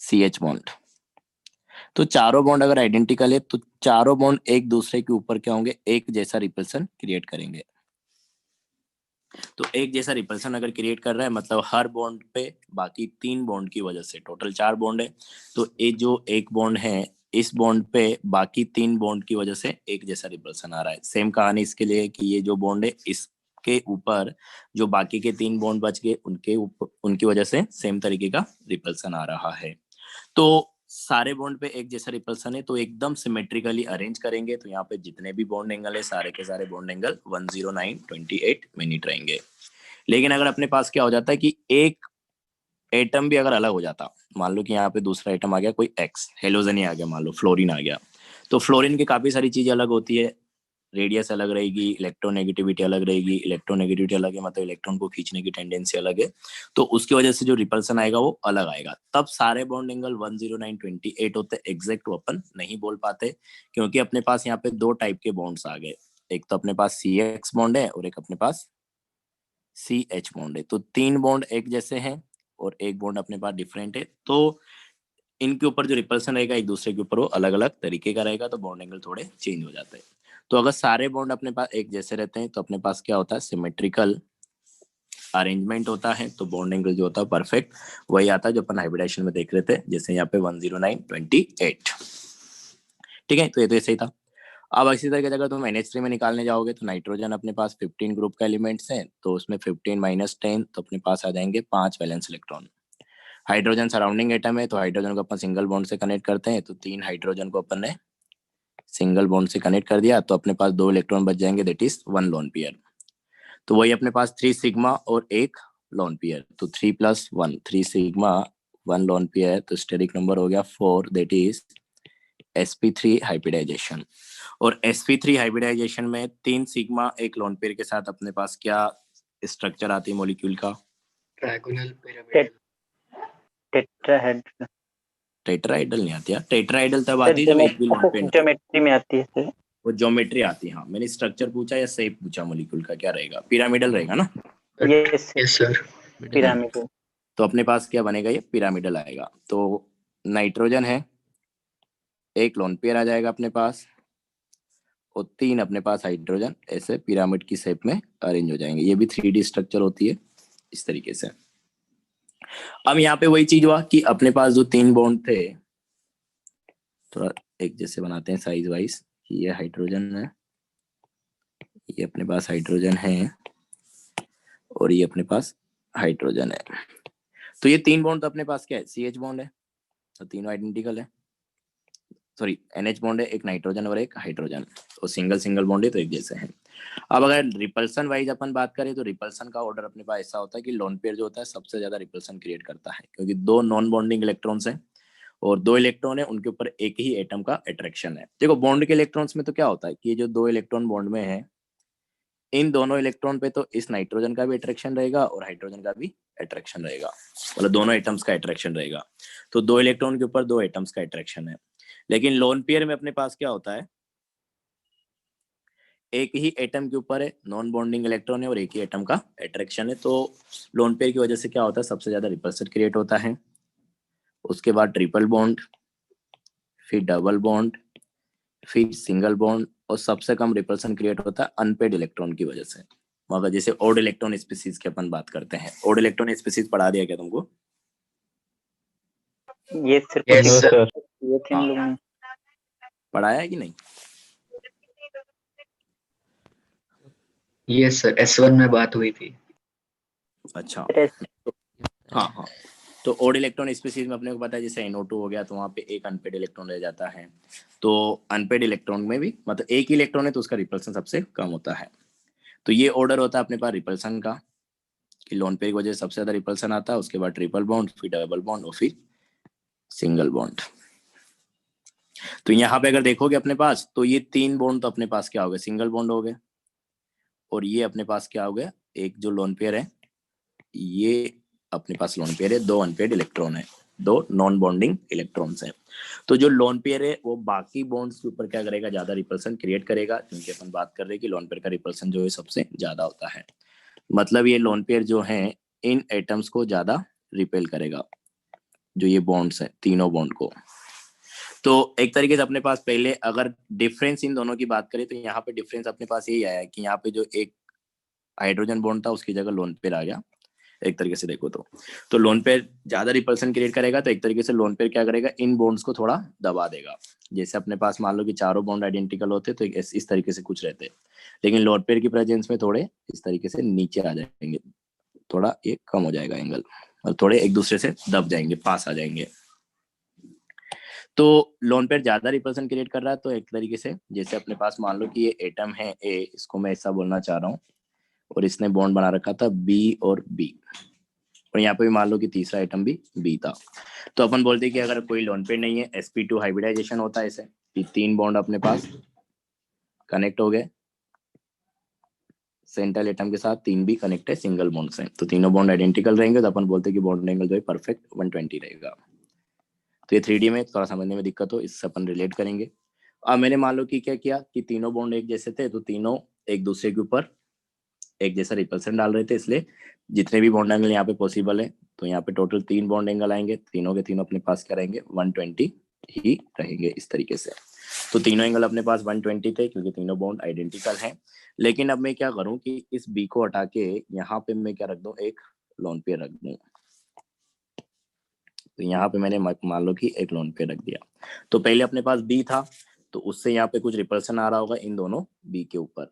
CH बॉन्ड। तो चारों बॉन्ड अगर आइडेंटिकल है तो चारों बॉन्ड एक दूसरे के ऊपर क्या होंगे, एक जैसा रिपल्सन क्रिएट करेंगे। तो एक जैसा रिपल्सन अगर क्रिएट कर रहा है, मतलब हर बॉन्ड पे बाकी 3 बॉन्ड की वजह से, टोटल 4 बॉन्ड है, तो ये जो एक बॉन्ड है, इस बॉन्ड पे बाकी 3 बॉन्ड की वजह से एक जैसा रिपल्सन आ रहा है। सेम कहानी इसके लिए, कि ये जो बॉन्ड है इसके ऊपर जो बाकी के 3 बॉन्ड बच गए, उनके ऊपर, उनकी वजह से सेम तरीके का रिपल्सन आ रहा है। तो सारे बॉन्ड पे एक जैसा रिपल्सन है, तो एकदम सिमेट्रिकली अरेंज करेंगे, तो यहाँ पे जितने भी बॉन्ड एंगल है, सारे के सारे बॉन्ड एंगल 10928 मिनट रहेंगे। लेकिन अगर अपने पास क्या हो जाता है कि एक एटम भी अगर अलग हो जाता, मान लो कि यहाँ पे दूसरा आइटम आ गया कोई एक्स, हेलोजन ही आ गया, मान लो फ्लोरीन आ गया। तो फ्लोरीन की काफी सारी चीजें अलग होती है, रेडियस अलग रहेगी, इलेक्ट्रोनेगेटिविटी अलग रहेगी, इलेक्ट्रोनेगेटिविटी अलग है मतलब इलेक्ट्रॉन को खींचने की टेंडेंसी अलग है, तो उसकी वजह से जो रिपल्सन आएगा वो अलग आएगा। तब सारे बॉन्ड एंगल 10928 होते हैं, एग्जैक्ट अपन नहीं बोल पाते, क्योंकि अपने पास यहाँ पे दो टाइप के बॉन्ड्स आ गए, एक तो अपने पास CX बॉन्ड है और एक अपने पास CH बॉन्ड है। तो 3 बॉन्ड एक जैसे हैं और एक बॉन्ड अपने पास डिफरेंट है, तो इनके ऊपर जो रिपल्सन रहेगा एक दूसरे के ऊपर वो अलग अलग तरीके का रहेगा, तो बॉन्ड एंगल थोड़े चेंज हो जाते हैं। तो अगर सारे बॉन्ड अपने पास एक जैसे रहते हैं तो अपने पास क्या होता है, सिमेट्रिकल अरेंजमेंट होता है, तो बॉन्ड एंगल जो होता है परफेक्ट वही आता है जो अपन हाइब्रिडाइजेशन में देख रहे थे, जैसे यहाँ पे 10928। ठीक है, तो ये तो ऐसे ही था। अब इसी तरीके से अगर तुम NH3 में निकालने जाओगे तो नाइट्रोजन अपने पास 15 ग्रुप का एलिमेंट्स हैं, तो उसमें 15 - 10 तो अपने पास आ जाएंगे 5 valence electron. Hydrogen surrounding atom है, तो हाइड्रोजन को अपन सिंगल बॉन्ड से कनेक्ट करते हैं, तो 3 हाइड्रोजन को अपन ने सिंगल बॉन्ड से कनेक्ट कर दिया, तो अपने पास 2 इलेक्ट्रॉन बच जाएंगे, दैट इज 1 लोन पेयर। तो वही अपने पास 3 सिग्मा और 1 लोन पेयर, तो 3 + 1 3 सिग्मा 1 लोन पेयर, तो स्टेरिक नंबर हो गया 4, दैट इज sp3 हाइब्रिडाइजेशन। और sp3 हाइब्रिडाइजेशन में 3 सिग्मा 1 लोन पेयर के साथ अपने पास क्या स्ट्रक्चर आती है मॉलिक्यूल का? Trigonal pyramidal. टेट्राहेड्रल। टेट्राहेड्रल नहीं आती है, टेट्राहेड्रल तब आती है जब एक भी लोन पेयर, ज्योमेट्री में आती है, वो ज्योमेट्री आती है। हाँ, मैंने स्ट्रक्चर पूछा या शेप पूछा मॉलिक्यूल का, क्या रहेगा? पिरामिडल रहेगा ना? Yes sir. पिरामिड। तो अपने पास क्या बनेगा, ये पिरामिडल आएगा। तो नाइट्रोजन है, 1 लोन पेयर आ जाएगा अपने पास और 3 अपने पास हाइड्रोजन ऐसे पिरामिड की शेप में अरेंज हो जाएंगे। ये भी 3D स्ट्रक्चर होती है इस तरीके से। अब यहाँ पे वही चीज हुआ कि अपने पास जो 3 बॉन्ड थे थोड़ा एक जैसे बनाते हैं साइज वाइज। ये हाइड्रोजन है, ये अपने पास हाइड्रोजन है और ये अपने पास हाइड्रोजन है। तो ये 3 बॉन्ड तो अपने पास क्या है, CH बॉन्ड है, तो तीनों आइडेंटिकल है। सॉरी, NH बॉन्ड है, एक नाइट्रोजन और एक हाइड्रोजन, और सिंगल बॉन्ड है तो एक जैसे हैं। अब अगर रिपल्सन वाइज अपन बात करें तो रिपल्सन का ऑर्डर अपने पास ऐसा होता है कि लोन पेयर जो होता है सबसे ज्यादा रिपल्सन क्रिएट करता है, क्योंकि 2 नॉन बॉन्डिंग इलेक्ट्रॉन्स हैं और 2 इलेक्ट्रॉन है, उनके ऊपर एक ही एटम का अट्रैक्शन है। देखो बॉन्ड के इलेक्ट्रॉन्स में तो क्या होता है कि जो 2 इलेक्ट्रॉन बॉन्ड में है, इन दोनों इलेक्ट्रॉन पे तो इस नाइट्रोजन का भी अट्रैक्शन रहेगा और हाइड्रोजन का भी अट्रैक्शन रहेगा, मतलब दोनों एटम्स का अट्रैक्शन रहेगा। तो 2 इलेक्ट्रॉन के ऊपर 2 एटम्स का अट्रैक्शन है। लेकिन लोन पेयर में अपने पास क्या होता है, एक ही एटम के ऊपर है नॉन बॉन्डिंग इलेक्ट्रॉन है और एक ही एटम का अट्रैक्शन है। तो लोन पेयर की वजह से क्या होता है, सबसे ज्यादा रिपल्सन क्रिएट होता है। उसके बाद ट्रिपल बॉन्ड, फिर डबल बॉन्ड, फिर सिंगल बॉन्ड, और सबसे कम रिपल्सन क्रिएट होता है अनपेड इलेक्ट्रॉन की वजह से। मगर जैसे ऑड इलेक्ट्रॉन स्पीसीज की अपन बात करते हैं, ऑड इलेक्ट्रॉन स्पीसीज पढ़ा दिया क्या तुमको? ये सिर्फ Yes, sir. ये थे इन लोगों ने पढ़ाया है कि नहीं? यस सर, S1 में बात हुई थी। अच्छा, हाँ। तो ऑड इलेक्ट्रॉन स्पीसीज में अपने को पता है जैसे NO2 हो गया तो वहाँ पे एक अनपेड इलेक्ट्रॉन रह जाता है। तो अनपेड इलेक्ट्रॉन में भी मतलब एक ही इलेक्ट्रॉन है तो उसका रिपल्सन सबसे कम होता है। तो ये ऑर्डर होता है अपने पास रिपल्सन का कि लोन पेयर की वजह से सबसे ज्यादा रिपल्सन आता है, उसके बाद ट्रिपल बॉन्ड, फिर डबल बॉन्ड और फिर सिंगल बॉन्ड। तो यहाँ पे अगर देखोगे अपने पास तो ये 3 बॉन्ड तो अपने पास क्या हो गए, सिंगल बॉन्ड हो गए, और ये अपने पास क्या हो गया, एक जो लोन पेयर है ये अपने पास लोन पेयर है, 2 अनपेड इलेक्ट्रॉन है, 2 नॉन बॉन्डिंग इलेक्ट्रॉन्स हैं। तो जो लोन पेयर है वो बाकी बॉन्ड्स के ऊपर क्या करेगा, ज्यादा रिपल्सन क्रिएट करेगा, क्योंकि अपन बात कर रहे हैं कि लोन पेयर का रिपल्सन जो है सबसे ज्यादा होता है। मतलब ये लोन पेयर जो है इन एटम्स को ज्यादा रिपेल करेगा, जो ये बॉन्ड्स है तीनों बॉन्ड को। तो एक तरीके से अपने पास पहले अगर डिफरेंस इन दोनों की बात करें तो यहाँ पे डिफरेंस अपने पास यही आया कि यहाँ पे जो एक हाइड्रोजन बॉन्ड था उसकी जगह लोन पेयर आ गया। एक तरीके से देखो तो लोन पेयर ज्यादा रिपल्सन क्रिएट करेगा, तो एक तरीके से लोन पेयर क्या करेगा, इन बॉन्ड्स को थोड़ा दबा देगा। जैसे अपने पास मान लो कि चारों बॉन्ड आइडेंटिकल होते तो इस तरीके से कुछ रहते, लेकिन लोन पेयर की प्रेजेंस में थोड़े इस तरीके से नीचे आ जाएंगे, थोड़ा ये कम हो जाएगा एंगल, और थोड़े एक दूसरे से दब जाएंगे, पास आ जाएंगे। तो लोन पेयर ज्यादा रिपल्सन क्रिएट कर रहा है। तो एक तरीके से जैसे अपने पास मान लो कि ये एटम है ए, इसको मैं ऐसा बोलना चाह रहा हूँ, और इसने बॉन्ड बना रखा था बी और बी, और यहाँ पे भी मान लो कि तीसरा आइटम भी बी था। तो अपन बोलते हैं कि अगर कोई लोन पेयर नहीं है, sp2 हाइब्रिडाइजेशन होता है इसे, कि 3 बॉन्ड अपने पास कनेक्ट हो गए सेंट्रल एटम के साथ, 3 भी कनेक्ट है सिंगल बॉन्ड से, तो तीनों बॉन्ड आइडेंटिकल रहेंगे, तो अपन बोलते हैं कि बॉन्ड एंगल जो है परफेक्ट 120 रहेगा। तो ये 3D में थोड़ा समझने में दिक्कत हो, इससे अपन रिलेट करेंगे। अब मैंने मान लो कि क्या किया कि तीनों बॉन्ड एक जैसे थे, तो तीनों एक दूसरे के ऊपर एक जैसा रिपल्सन डाल रहे थे, इसलिए जितने भी बॉन्ड एंगल यहाँ पे पॉसिबल है, तो यहाँ पे टोटल 3 बॉन्ड एंगल आएंगे, तीनों के तीनों अपने पास क्या रहेंगे 120 ही रहेंगे इस तरीके से। तो तीनों एंगल अपने पास 120 थे क्योंकि तीनों बॉन्ड आइडेंटिकल हैं। लेकिन अब मैं क्या करूं कि इस बी को हटा के यहाँ पे मैं क्या रख दूं, एक लोन पेयर रख दूं। तो यहाँ पे मैंने मान लो कि एक लोन पेयर रख दिया। तो पहले अपने पास बी था, तो उससे यहाँ पे कुछ रिपल्सन आ रहा होगा इन दोनों बी के ऊपर,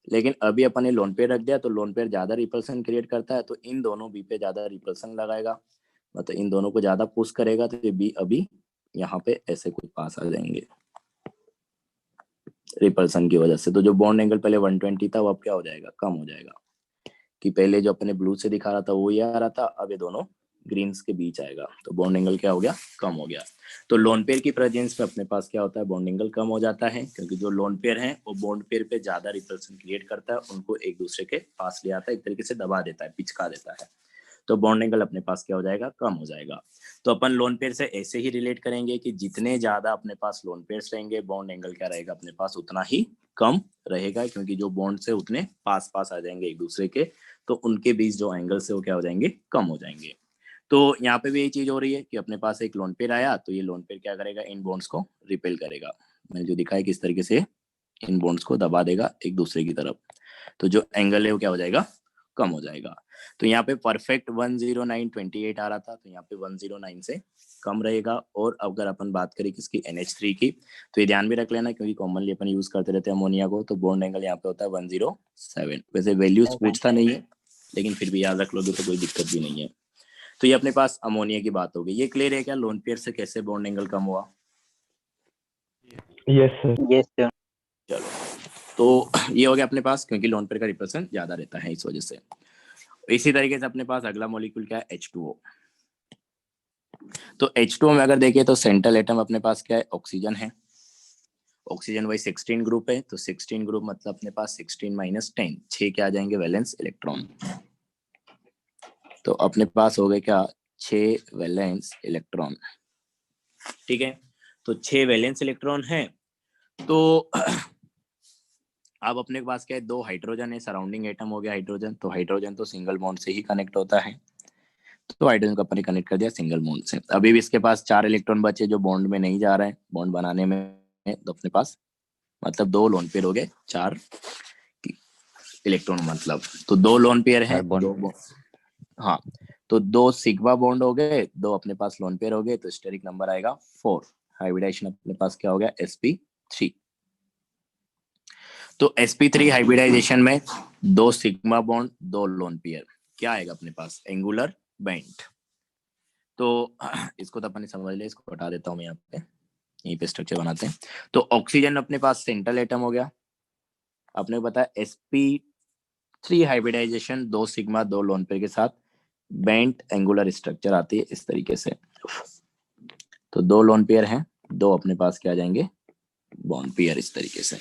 लेकिन अभी अपन ने लोन पेयर रख दिया, तो लोन पेयर ज्यादा रिपल्सन क्रिएट करता है, तो इन दोनों बी पे ज्यादा रिपल्सन लगाएगा, मतलब इन दोनों को ज्यादा पुश करेगा, तो ये बी अभी यहाँ पे ऐसे कुछ पास आ जाएंगे रिपल्सन की वजह से। तो जो बॉन्ड एंगल पहले 120 था वो अब क्या हो जाएगा, कम हो जाएगा, कि पहले जो अपने ब्लू से दिखा रहा था वो ये आ रहा था, अब ये दोनों ग्रीन्स के बीच आएगा, तो बॉन्ड एंगल क्या हो गया, कम हो गया। तो लोन पेयर की प्रेजेंस में अपने पास क्या होता है, बॉन्ड एंगल कम हो जाता है, क्योंकि जो लोन पेयर है वो बॉन्ड पेयर पे ज्यादा रिपल्सन क्रिएट करता है, उनको एक दूसरे के पास ले आता है, एक तरीके से दबा देता है, पिचका देता है, तो बॉन्ड एंगल अपने पास क्या हो जाएगा, कम हो जाएगा। तो अपन लोन पेयर से ऐसे ही रिलेट करेंगे कि जितने ज्यादा अपने पास लोन पेयर्स रहेंगे, बॉन्ड एंगल क्या रहेगा अपने पास उतना ही कम रहेगा, क्योंकि जो बॉन्ड से उतने पास पास आ जाएंगे एक दूसरे के, तो उनके बीच जो एंगल से वो क्या हो जाएंगे, कम हो जाएंगे। तो यहाँ पे भी यही चीज हो रही है कि अपने पास एक लोन पेयर आया, तो ये लोन पेयर क्या करेगा, इन बॉन्ड्स को रिपेल करेगा। मैंने जो दिखाया किस तरीके से इन बॉन्ड्स को दबा देगा एक दूसरे की तरफ, तो जो एंगल है वो क्या हो जाएगा, कम हो जाएगा। तो यहाँ पे परफेक्ट 10928 आ रहा था, तो यहाँ पे 109 से कम रहेगा। और अगर अपन बात करें किसकी, NH3 की, तो ये ध्यान भी रख लेना, क्योंकि कॉमनली अपन यूज करते रहते हैं अमोनिया को, तो बॉन्ड एंगल यहाँ पे होता है 107। वैसे वैल्यूज पूछता नहीं है, लेकिन फिर भी याद रख लोगे तो कोई दिक्कत भी नहीं है। तो ये अपने पास अमोनिया की बात हो गई। ये क्लियर है क्या, लोन पेयर से कैसे बॉन्ड एंगल कम हुआ? Yes sir. Yes sir. चलो, तो ये हो गया अपने पास, क्योंकि लोन पेयर का रिपल्सन ज्यादा रहता है इस वजह से। इसी तरीके से अपने पास अगला मॉलिक्यूल क्या है, H2O। तो H2O में अगर देखें तो सेंट्रल एटम अपने पास क्या है, ऑक्सीजन है। ऑक्सीजन वही 16 ग्रुप है, तो 16 ग्रुप मतलब अपने पास 16 माइनस 10, 6 क्या आ जाएंगे वैलेंस इलेक्ट्रॉन। तो अपने पास हो गए क्या, 6 वैलेंस इलेक्ट्रॉन। ठीक है, तो 6 वैलेंस इलेक्ट्रॉन है। तो अब अपने पास क्या है, 2 हाइड्रोजन है, सराउंडिंग एटम हो गया हाइड्रोजन, तो हाइड्रोजन तो सिंगल बॉन्ड से ही कनेक्ट होता है, तो हाइड्रोजन को अपने कनेक्ट कर दिया सिंगल बॉन्ड से। अभी भी इसके पास 4 इलेक्ट्रॉन बचे जो बॉन्ड में नहीं जा रहे हैं बॉन्ड बनाने में, तो अपने पास मतलब 2 लोन पेयर हो गए, 4 इलेक्ट्रॉन मतलब, तो 2 लोन पेयर है, 2 हाँ, तो 2 सिग्मा बॉन्ड हो गए, 2 अपने पास लोन पेयर हो गए, तो स्टेरिक नंबर आएगा 4। हाइब्रिडाइजेशन अपने पास क्या हो गया, sp3। तो sp3 हाइब्रिडाइजेशन में 2 सिग्मा बॉन्ड 2 लोन पेयर, क्या आएगा अपने पास, एंगुलर बैंड। तो इसको तो अपन समझ ले, इसको हटा देता हूँ मैं यहाँ पे, यहीं पे स्ट्रक्चर बनाते हैं। तो ऑक्सीजन अपने पास सेंट्रल एटम हो गया, आपने बताया sp3 hybridisation 2 sigma 2 lone pair के साथ बेंट एंगुलर स्ट्रक्चर आती है इस तरीके से। तो 2 लोन पेयर हैं, 2 अपने पास क्या आ जाएंगे, बॉन्ड पेयर इस तरीके से।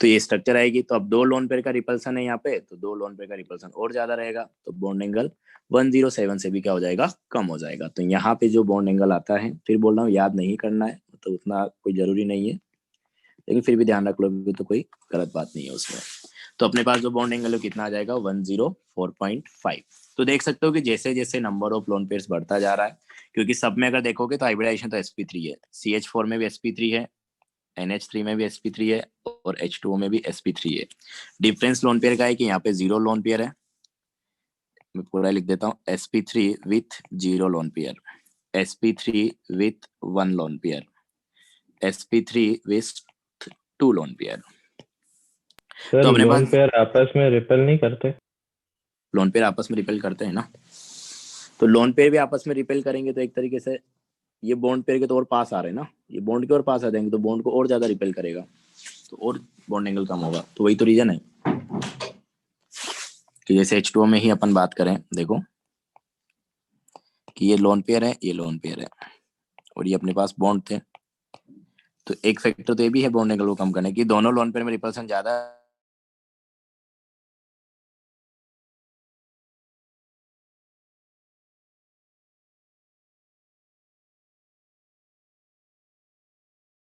तो ये स्ट्रक्चर आएगी। तो अब 2 लोन पेयर का रिपल्सन है यहाँ पे, तो 2 लोन पेयर का रिपल्सन और ज्यादा रहेगा, तो बॉन्ड एंगल 107 से भी क्या हो जाएगा, कम हो जाएगा। तो यहाँ पे जो बॉन्ड एंगल आता है, फिर बोल रहा हूँ याद नहीं करना है, तो उतना कोई जरूरी नहीं है, लेकिन फिर भी ध्यान रख लोगे तो कोई गलत बात नहीं है उसमें। तो अपने पास जो बॉन्ड एंगल है कितना आ जाएगा, 104.5। तो देख सकते हो कि जैसे जैसे नंबर ऑफ लोन पेयर्स बढ़ता जा रहा है, क्योंकि सब में अगर देखोगे तो हाइब्रिडाइजेशन तो sp3 है, CH4 में भी sp3 है, NH3 में भी sp3 है, और H2O में भी sp3 है। डिफरेंस लोन पेयर का है कि यहाँ पे 0 लोन पेयर है, मैं पूरा लिख देता हूँ, sp3 with 0 lone pair, sp3 with 1 lone pair, sp3 with 2 lone pair. Sir तो अपने लोन पास पेयर आपस में रिपेल नहीं करते? लोन पेयर आपस में रिपेल करते हैं ना, तो लोन पेयर भी आपस में रिपेल करेंगे, तो एक तरीके से ये बॉन्ड पेयर के तो और पास आ रहे हैं ना, ये बॉन्ड के और पास आ जाएंगे, तो बॉन्ड को और ज्यादा रिपेल करेगा, तो और बॉन्ड एंगल कम होगा। तो वही तो रीजन है कि जैसे H2O में ही अपन बात करें, देखो कि ये लोन पेयर है, ये लोन पेयर है, और ये अपने पास बॉन्ड थे। तो एक फैक्टर तो ये भी है बॉन्ड एंगल को कम करने की, दोनों लोन पेयर में रिपल्सन ज्यादा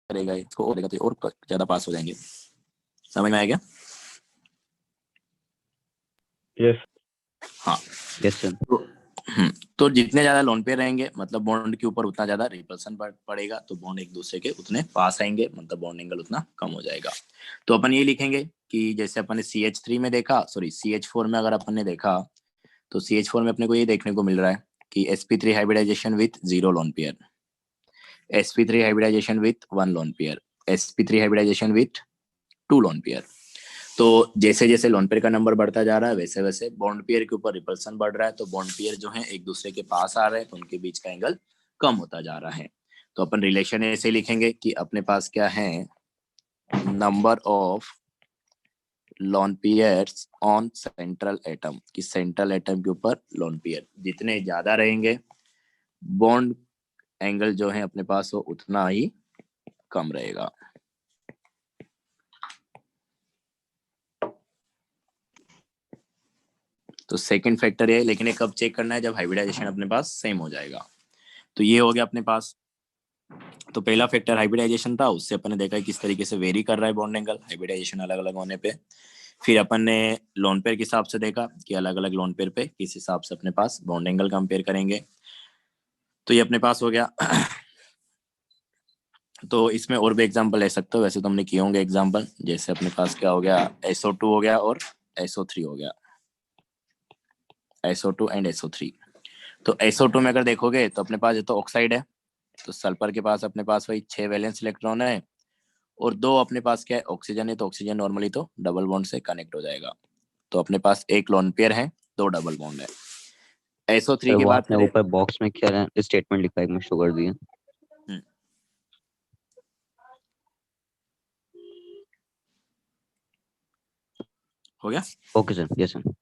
करेगा, इसको और देगा तो और ज्यादा पास हो जाएंगे। समझ में आएगा? यस। हाँ यस सर। तो जितने ज्यादा लोन पे रहेंगे मतलब बॉन्ड के ऊपर उतना ज्यादा रिपल्सन पड़ेगा, तो बॉन्ड एक दूसरे के उतने पास आएंगे, मतलब बॉन्ड एंगल उतना कम हो जाएगा। तो अपन ये लिखेंगे कि जैसे अपन ने CH3 में देखा, सॉरी CH4 में अगर अपन ने देखा, तो CH4 में अपने को ये देखने को मिल रहा है कि sp3 hybridization with 0 lone pair, sp3 hybridization with 1 lone pair, sp3 hybridization with 2 lone pair. तो जैसे जैसे लोन पेयर का नंबर बढ़ता जा रहा है वैसे वैसे बॉन्ड पेयर के ऊपर रिपल्सन बढ़ रहा है, तो बॉन्ड पेयर जो है एक दूसरे के पास आ रहे हैं, तो उनके बीच का एंगल कम होता जा रहा है। तो अपन रिलेशन ऐसे लिखेंगे कि अपने पास क्या है, number of lone pairs on central atom, कि सेंट्रल एटम के ऊपर लोन पेयर जितने ज्यादा रहेंगे बॉन्ड एंगल जो है अपने पास वो उतना ही कम रहेगा। तो सेकंड फैक्टर है, लेकिन ये कब चेक करना है, जब हाइब्रिडाइजेशन अपने पास सेम हो जाएगा। तो ये हो गया अपने पास। तो पहला फैक्टर हाइब्रिडाइजेशन था, उससे अपन ने देखा किस तरीके से वेरी कर रहा है बॉन्ड एंगल हाइब्रिडाइजेशन अलग अलग होने पे। फिर अपन ने लोन पेयर के हिसाब से देखा कि अलग अलग लोन पेयर पे किस हिसाब से अपने पास बॉन्ड एंगल कंपेयर करेंगे। तो ये अपने पास हो गया। तो इसमें और भी एग्जांपल ले सकते हो, वैसे तो हमने किए होंगे एग्जांपल। जैसे अपने पास क्या हो गया, SO2 हो गया और SO3 हो गया, SO2 एंड SO3। तो SO2 में अगर देखोगे तो अपने पास ये तो ऑक्साइड है, तो सल्फर के पास अपने पास वही 6 वैलेंस इलेक्ट्रॉन है और 2 अपने पास क्या है, ऑक्सीजन है, तो ऑक्सीजन नॉर्मली तो डबल बॉन्ड से कनेक्ट हो जाएगा। तो अपने पास एक लोन पेयर है, 2 डबल बॉन्ड है। SO3 सर की वो बात आपने करें, ऊपर बॉक्स में क्या स्टेटमेंट लिखा है, मैं शो कर दिया। हो गया? Okay sir. Yes sir.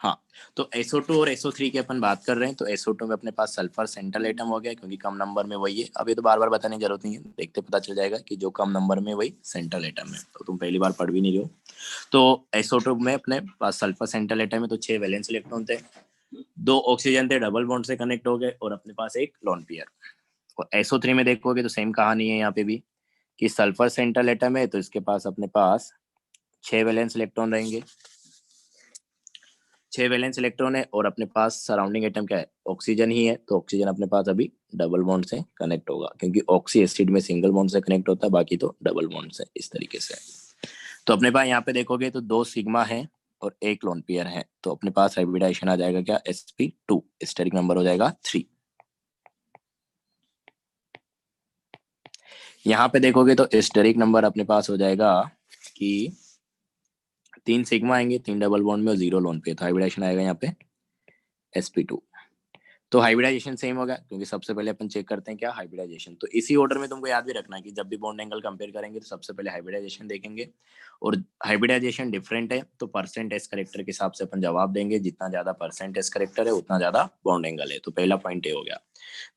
हाँ, तो SO2 और SO3 की अपन बात कर रहे हैं। तो SO2 में अपने पास सल्फर सेंट्रल एटम हो गया, क्योंकि कम नंबर में वही है। अब ये तो बार बार बताने की जरूरत नहीं है, देखते पता चल जाएगा कि जो कम नंबर में वही सेंट्रल एटम है, तो तुम पहली बार पढ़ भी नहीं रहे हो। तो SO2 में अपने पास सल्फर सेंट्रल एटम है, तो 6 वैलेंस इलेक्ट्रॉन थे, 2 ऑक्सीजन थे, डबल बॉन्ड से कनेक्ट हो गए, और अपने पास एक लोन पेयर। और SO3 में देखोगे तो सेम कहानी है यहाँ पे भी, कि सल्फर सेंट्रल एटम है, तो इसके पास अपने पास 6 वैलेंस इलेक्ट्रॉन रहेंगे, 6 वैलेंस इलेक्ट्रॉन है, और अपने पास सराउंडिंग एटम क्या है, ऑक्सीजन ही है, तो ऑक्सीजन अपने पास अभी डबल बॉन्ड से कनेक्ट होगा, क्योंकि ऑक्सी एसिड में सिंगल बॉन्ड से कनेक्ट होता है, बाकी तो डबल बॉन्ड से, इस तरीके से। तो अपने पास यहाँ पे देखोगे तो 2 सिग्मा है और 1 लोन पेयर है, तो अपने पास हाइब्रिडाइजेशन आ जाएगा क्या, sp2, स्टेरिक नंबर हो जाएगा 3। यहाँ पे देखोगे तो स्टेरिक नंबर अपने पास हो जाएगा कि 3 सिग्मा आएंगे, 3 डबल बॉन्ड में और 0 लोन पेयर, तो हाइब्रिडाइजेशन आएगा यहाँ पे sp2। तो हाइब्रिडाइजेशन सेम होगा, क्योंकि सबसे पहले अपन चेक करते हैं क्या, हाइब्रिडाइजेशन। तो इसी ऑर्डर में तुमको याद भी रखना है कि जब भी बॉन्ड एंगल कंपेयर करेंगे तो सबसे पहले हाइब्रिडाइजेशन देखेंगे, और हाइब्रिडाइजेशन डिफरेंट है तो परसेंट एस करेक्टर के हिसाब से अपन जवाब देंगे, जितना ज्यादा परसेंट एस करेक्टर है उतना ज्यादा बॉन्ड एंगल है। तो पहला पॉइंट ये हो गया।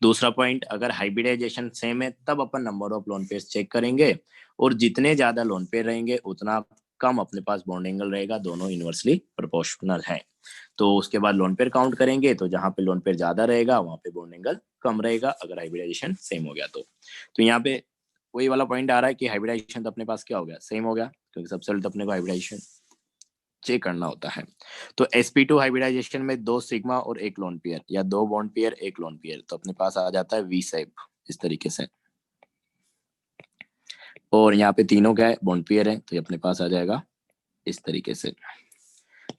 दूसरा पॉइंट, अगर हाइब्रिडाइजेशन सेम है तब अपन number of lone pair check करेंगे, और जितने ज्यादा लोन पेयर रहेंगे उतना कम अपने पास बॉन्ड एंगल रहेगा, दोनों इनवर्सली प्रोपोर्शनल है। तो उसके बाद लोन पेयर काउंट करेंगे, तो जहां पे लोन पेयर ज्यादा रहेगा वहां पे बॉन्ड एंगल कम रहेगा, अगर हाइब्रिडाइजेशन सेम हो गया तो यहाँ पे वही वाला पॉइंट आ रहा है कि हाइब्रिडाइजेशन तो अपने पास क्या हो गया, सेम हो गया, क्योंकि सबसे पहले तो अपने को हाइब्रिडाइजेशन चेक करना होता है। तो sp2 हाइब्रिडाइजेशन में 2 सिग्मा और 1 लोन पेयर, या 2 बॉन्ड पेयर 1 लोन पेयर, तो अपने पास आ जाता है V शेप इस तरीके से। और यहाँ पे तीनों क्या है, बॉन्ड पेयर है, तो ये अपने पास आ जाएगा इस तरीके से।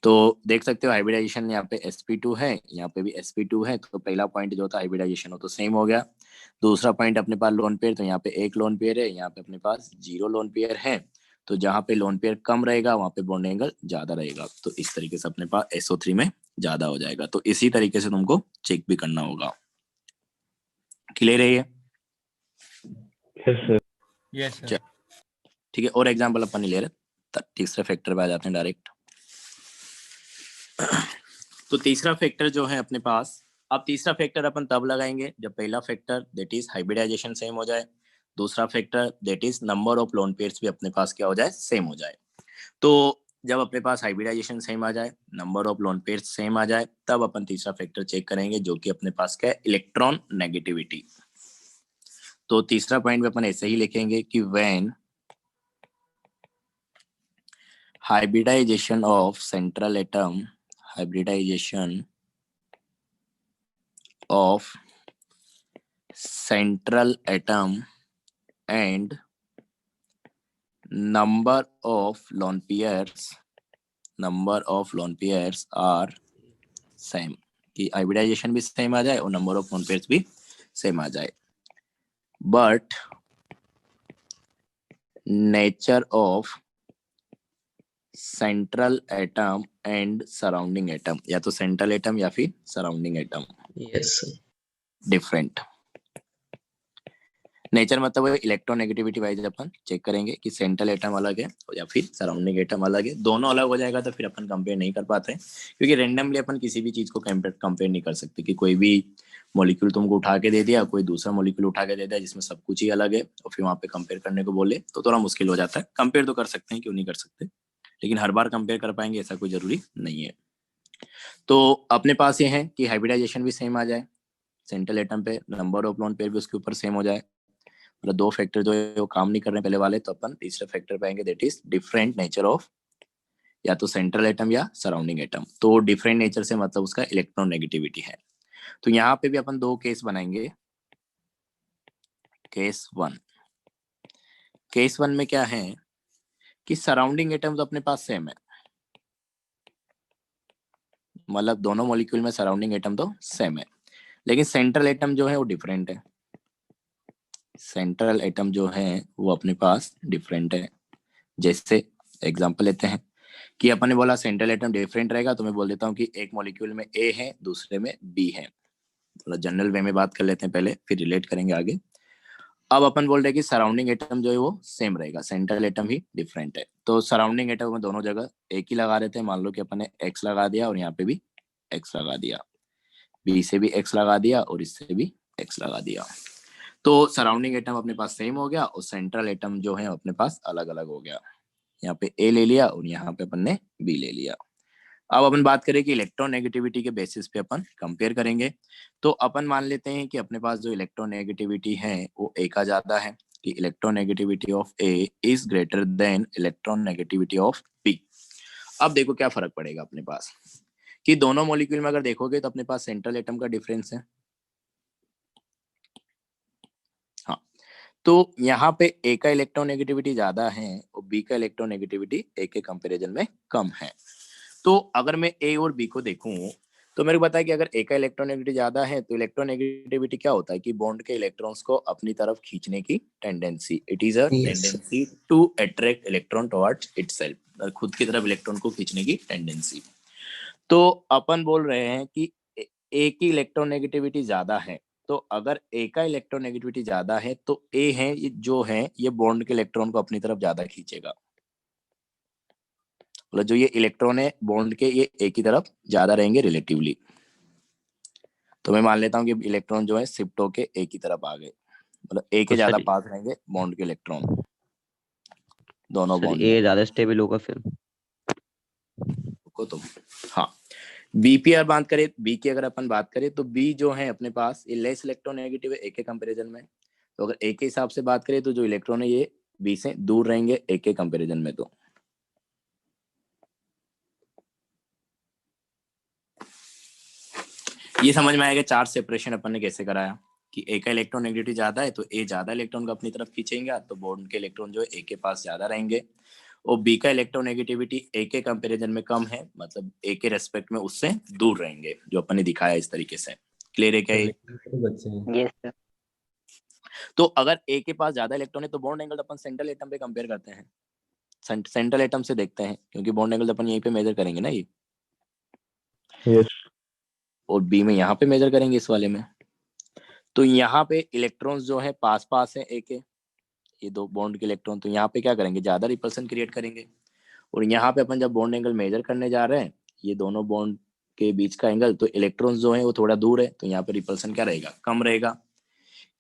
तो देख सकते हो हाइब्रिडाइजेशन यहाँ पे sp2 है, यहाँ पे भी sp2 है, तो पहला पॉइंट जो था हाइब्रिडाइजेशन हो तो सेम हो गया। दूसरा पॉइंट अपने पास लोन पेयर, तो यहाँ पे 1 लोन पेयर है, यहाँ पे अपने पास 0 लोन पेयर है, तो जहां पे लोन पेयर कम रहेगा वहां पे बॉन्ड एंगल ज्यादा रहेगा, तो इस तरीके से अपने पास SO3 में ज्यादा हो जाएगा। तो इसी तरीके से तुमको चेक भी करना होगा। क्लियर है ये? Yes sir. Yes sir. ठीक है, और एग्जांपल अपन नहीं ले रहे, तीसरे फैक्टर पे आ जाते हैं डायरेक्ट। तो तीसरा फैक्टर जो है अपने पास अब तीसरा फैक्टर अपन तब लगाएंगे जब पहला factor that is hybridization same हो जाए, दूसरा factor that is number of lone pairs भी अपने पास क्या हो जाए, सेम हो जाए। तो जब अपने पास हाइब्रिडाइजेशन सेम आ जाए, number of lone pairs same आ जाए, तब अपन तीसरा फैक्टर चेक करेंगे जो कि अपने पास क्या है, इलेक्ट्रॉन नेगेटिविटी। तो तीसरा पॉइंट में अपन ऐसे ही लिखेंगे कि when hybridization of central atom hybridization of central atom and number of lone pairs are same, कि हाइब्रिडाइजेशन भी सेम आ जाए और नंबर ऑफ लोन पेयर्स भी सेम आ जाए, but nature of central atom and surrounding atom, या तो सेंट्रल एटम या फिर surrounding atom yes different. Nature मतलब वो इलेक्ट्रोनेगेटिविटी वाइज अपन चेक करेंगे कि सेंट्रल एटम अलग है या फिर सराउंडिंग एटम अलग है। दोनों अलग हो जाएगा तो फिर अपन कंपेयर नहीं कर पाते, क्योंकि रैंडमली अपन किसी भी चीज को कंपेयर नहीं कर सकते कि कोई भी मॉलिक्यूल तुमको उठा के दे दिया, कोई दूसरा मॉलिक्यूल उठा के दे दिया जिसमें सब कुछ ही अलग है, और फिर वहां पे कंपेयर करने को बोले तो थोड़ा मुश्किल हो जाता है। कंपेयर तो कर सकते हैं, क्यों नहीं कर सकते, लेकिन हर बार कंपेयर कर पाएंगे ऐसा कोई जरूरी नहीं है। तो अपने पास ये है कि हाइब्रिडाइजेशन भी सेम आ जाए, सेंट्रल एटम पे नंबर ऑफ लोन पेयर भी उसके ऊपर सेम हो जाए, मतलब दो फैक्टर जो है वो काम नहीं कर रहे पहले वाले, तो अपन तीसरे फैक्टर पाएंगे that is different nature of या तो सेंट्रल एटम या सराउंडिंग एटम। तो डिफरेंट नेचर से मतलब उसका इलेक्ट्रॉन नेगेटिविटी है। तो यहाँ पे भी अपन दो केस बनाएंगे। केस वन में क्या है कि सराउंडिंग एटम तो अपने पास सेम है, मतलब दोनों मॉलिक्यूल में सराउंडिंग एटम तो सेम है, लेकिन सेंट्रल एटम जो है वो डिफरेंट है। सेंट्रल एटम जो है वो अपने पास डिफरेंट है। जैसे एग्जांपल लेते हैं कि अपन ने बोला सेंट्रल एटम डिफरेंट रहेगा, तो मैं बोल देता हूँ कि एक मॉलिक्यूल में ए है, दूसरे में बी है। मतलब जनरल वे में बात कर लेते हैं पहले, फिर रिलेट करेंगे आगे। अब अपन बोल रहे हैं कि सराउंडिंग एटम जो है वो सेम रहेगा, सेंट्रल एटम ही डिफरेंट है। तो सराउंडिंग एटम में दोनों जगह एक ही लगा रहे थे, मान लो कि अपन ने एक्स लगा दिया और यहाँ पे भी एक्स लगा दिया, बी से भी एक्स लगा दिया और इससे भी एक्स लगा दिया। तो सराउंडिंग एटम अपने पास सेम हो गया और सेंट्रल एटम जो है अपने पास अलग अलग हो गया। यहाँ पे ए ले लिया और यहाँ पे अपन ने बी ले लिया। अब अपन बात करें कि इलेक्ट्रॉन नेगेटिविटी के बेसिस पे अपन कंपेयर करेंगे। तो अपन मान लेते हैं कि अपने पास जो इलेक्ट्रॉन नेगेटिविटी है वो ए का ज्यादा है, कि electronegativity of A is greater than electronegativity of B. अब देखो क्या फर्क पड़ेगा अपने पास, कि दोनों मॉलिक्यूल में अगर देखोगे तो अपने पास सेंट्रल एटम का डिफरेंस है। हाँ, तो यहाँ पे ए का इलेक्ट्रॉन नेगेटिविटी ज्यादा है और बी का इलेक्ट्रॉन नेगेटिविटी ए के कंपैरिजन में कम है। तो अगर मैं ए और बी को देखूं तो मेरे को पता है कि अगर ए का इलेक्ट्रोनेगेटिविटी ज्यादा है तो इलेक्ट्रोनेगेटिविटी क्या होता है कि बॉन्ड के इलेक्ट्रॉन्स को अपनी तरफ खींचने की tendency, it is a tendency to attract electron towards itself, खुद की तरफ इलेक्ट्रॉन को खींचने की टेंडेंसी। तो अपन बोल रहे हैं कि ए की इलेक्ट्रोनेगेटिविटी ज्यादा है, तो अगर ए का इलेक्ट्रोनेगेटिविटी ज्यादा है तो ए है जो है ये बॉन्ड के इलेक्ट्रॉन को अपनी तरफ ज्यादा खींचेगा। मतलब जो ये इलेक्ट्रॉन है बॉन्ड के ये ए की तरफ ज्यादा रहेंगे रिलेटिवली। तो मैं मान लेता हूँ कि इलेक्ट्रॉन जो है शिफ्ट होके ए की तरफ आ गए, मतलब ए के तो ज्यादा सर पास रहेंगे बॉन्ड के इलेक्ट्रॉन दोनों सर बॉन्ड ए में ज्यादा स्टेबल होगा फिर को। तो हाँ, बी की अगर बात करें, बी की अगर अपन बात करें तो बी जो है अपने पास ये लेस इलेक्ट्रोनेगेटिव है ए के कंपेरिजन में। तो अगर ए के हिसाब से बात करें तो जो इलेक्ट्रॉन है ये बी से दूर रहेंगे ए के कंपेरिजन में। तो ये समझ में आएगा चार्ज सेपरेशन अपन ने कैसे कराया, कि ए का इलेक्ट्रॉन नेगेटिविटी ज्यादा है तो ए ज्यादा इलेक्ट्रॉन को अपनी तरफ खींचेंगे, तो बॉन्ड के इलेक्ट्रॉन जो है ए के पास ज्यादा रहेंगे। और बी का इलेक्ट्रॉन नेगेटिविटी ए के कंपैरिजन में कम है, मतलब ए के रेस्पेक्ट में उससे दूर रहेंगे, जो अपन ने दिखाया इस तरीके से। क्लियर है क्या ये? Yes sir. तो अगर ए के पास ज्यादा इलेक्ट्रॉन है तो बॉन्ड एंगल अपन सेंट्रल एटम पे कंपेयर करते हैं, सेंट्रल एटम से देखते हैं, क्योंकि बॉन्ड एंगल अपन यहीं पे मेजर करेंगे ना ये। यस और बी में यहाँ पे मेजर करेंगे इस वाले में। तो यहाँ पे इलेक्ट्रॉन्स जो है पास पास है ए के, ये दो बॉन्ड के इलेक्ट्रॉन, तो यहाँ पे क्या करेंगे ज्यादा रिपल्सन क्रिएट करेंगे। और यहाँ पे अपन जब बॉन्ड एंगल मेजर करने जा रहे हैं ये दोनों बॉन्ड के बीच का एंगल, तो इलेक्ट्रॉन्स जो है वो थोड़ा दूर है, तो यहाँ पे रिपल्सन क्या रहेगा, कम रहेगा।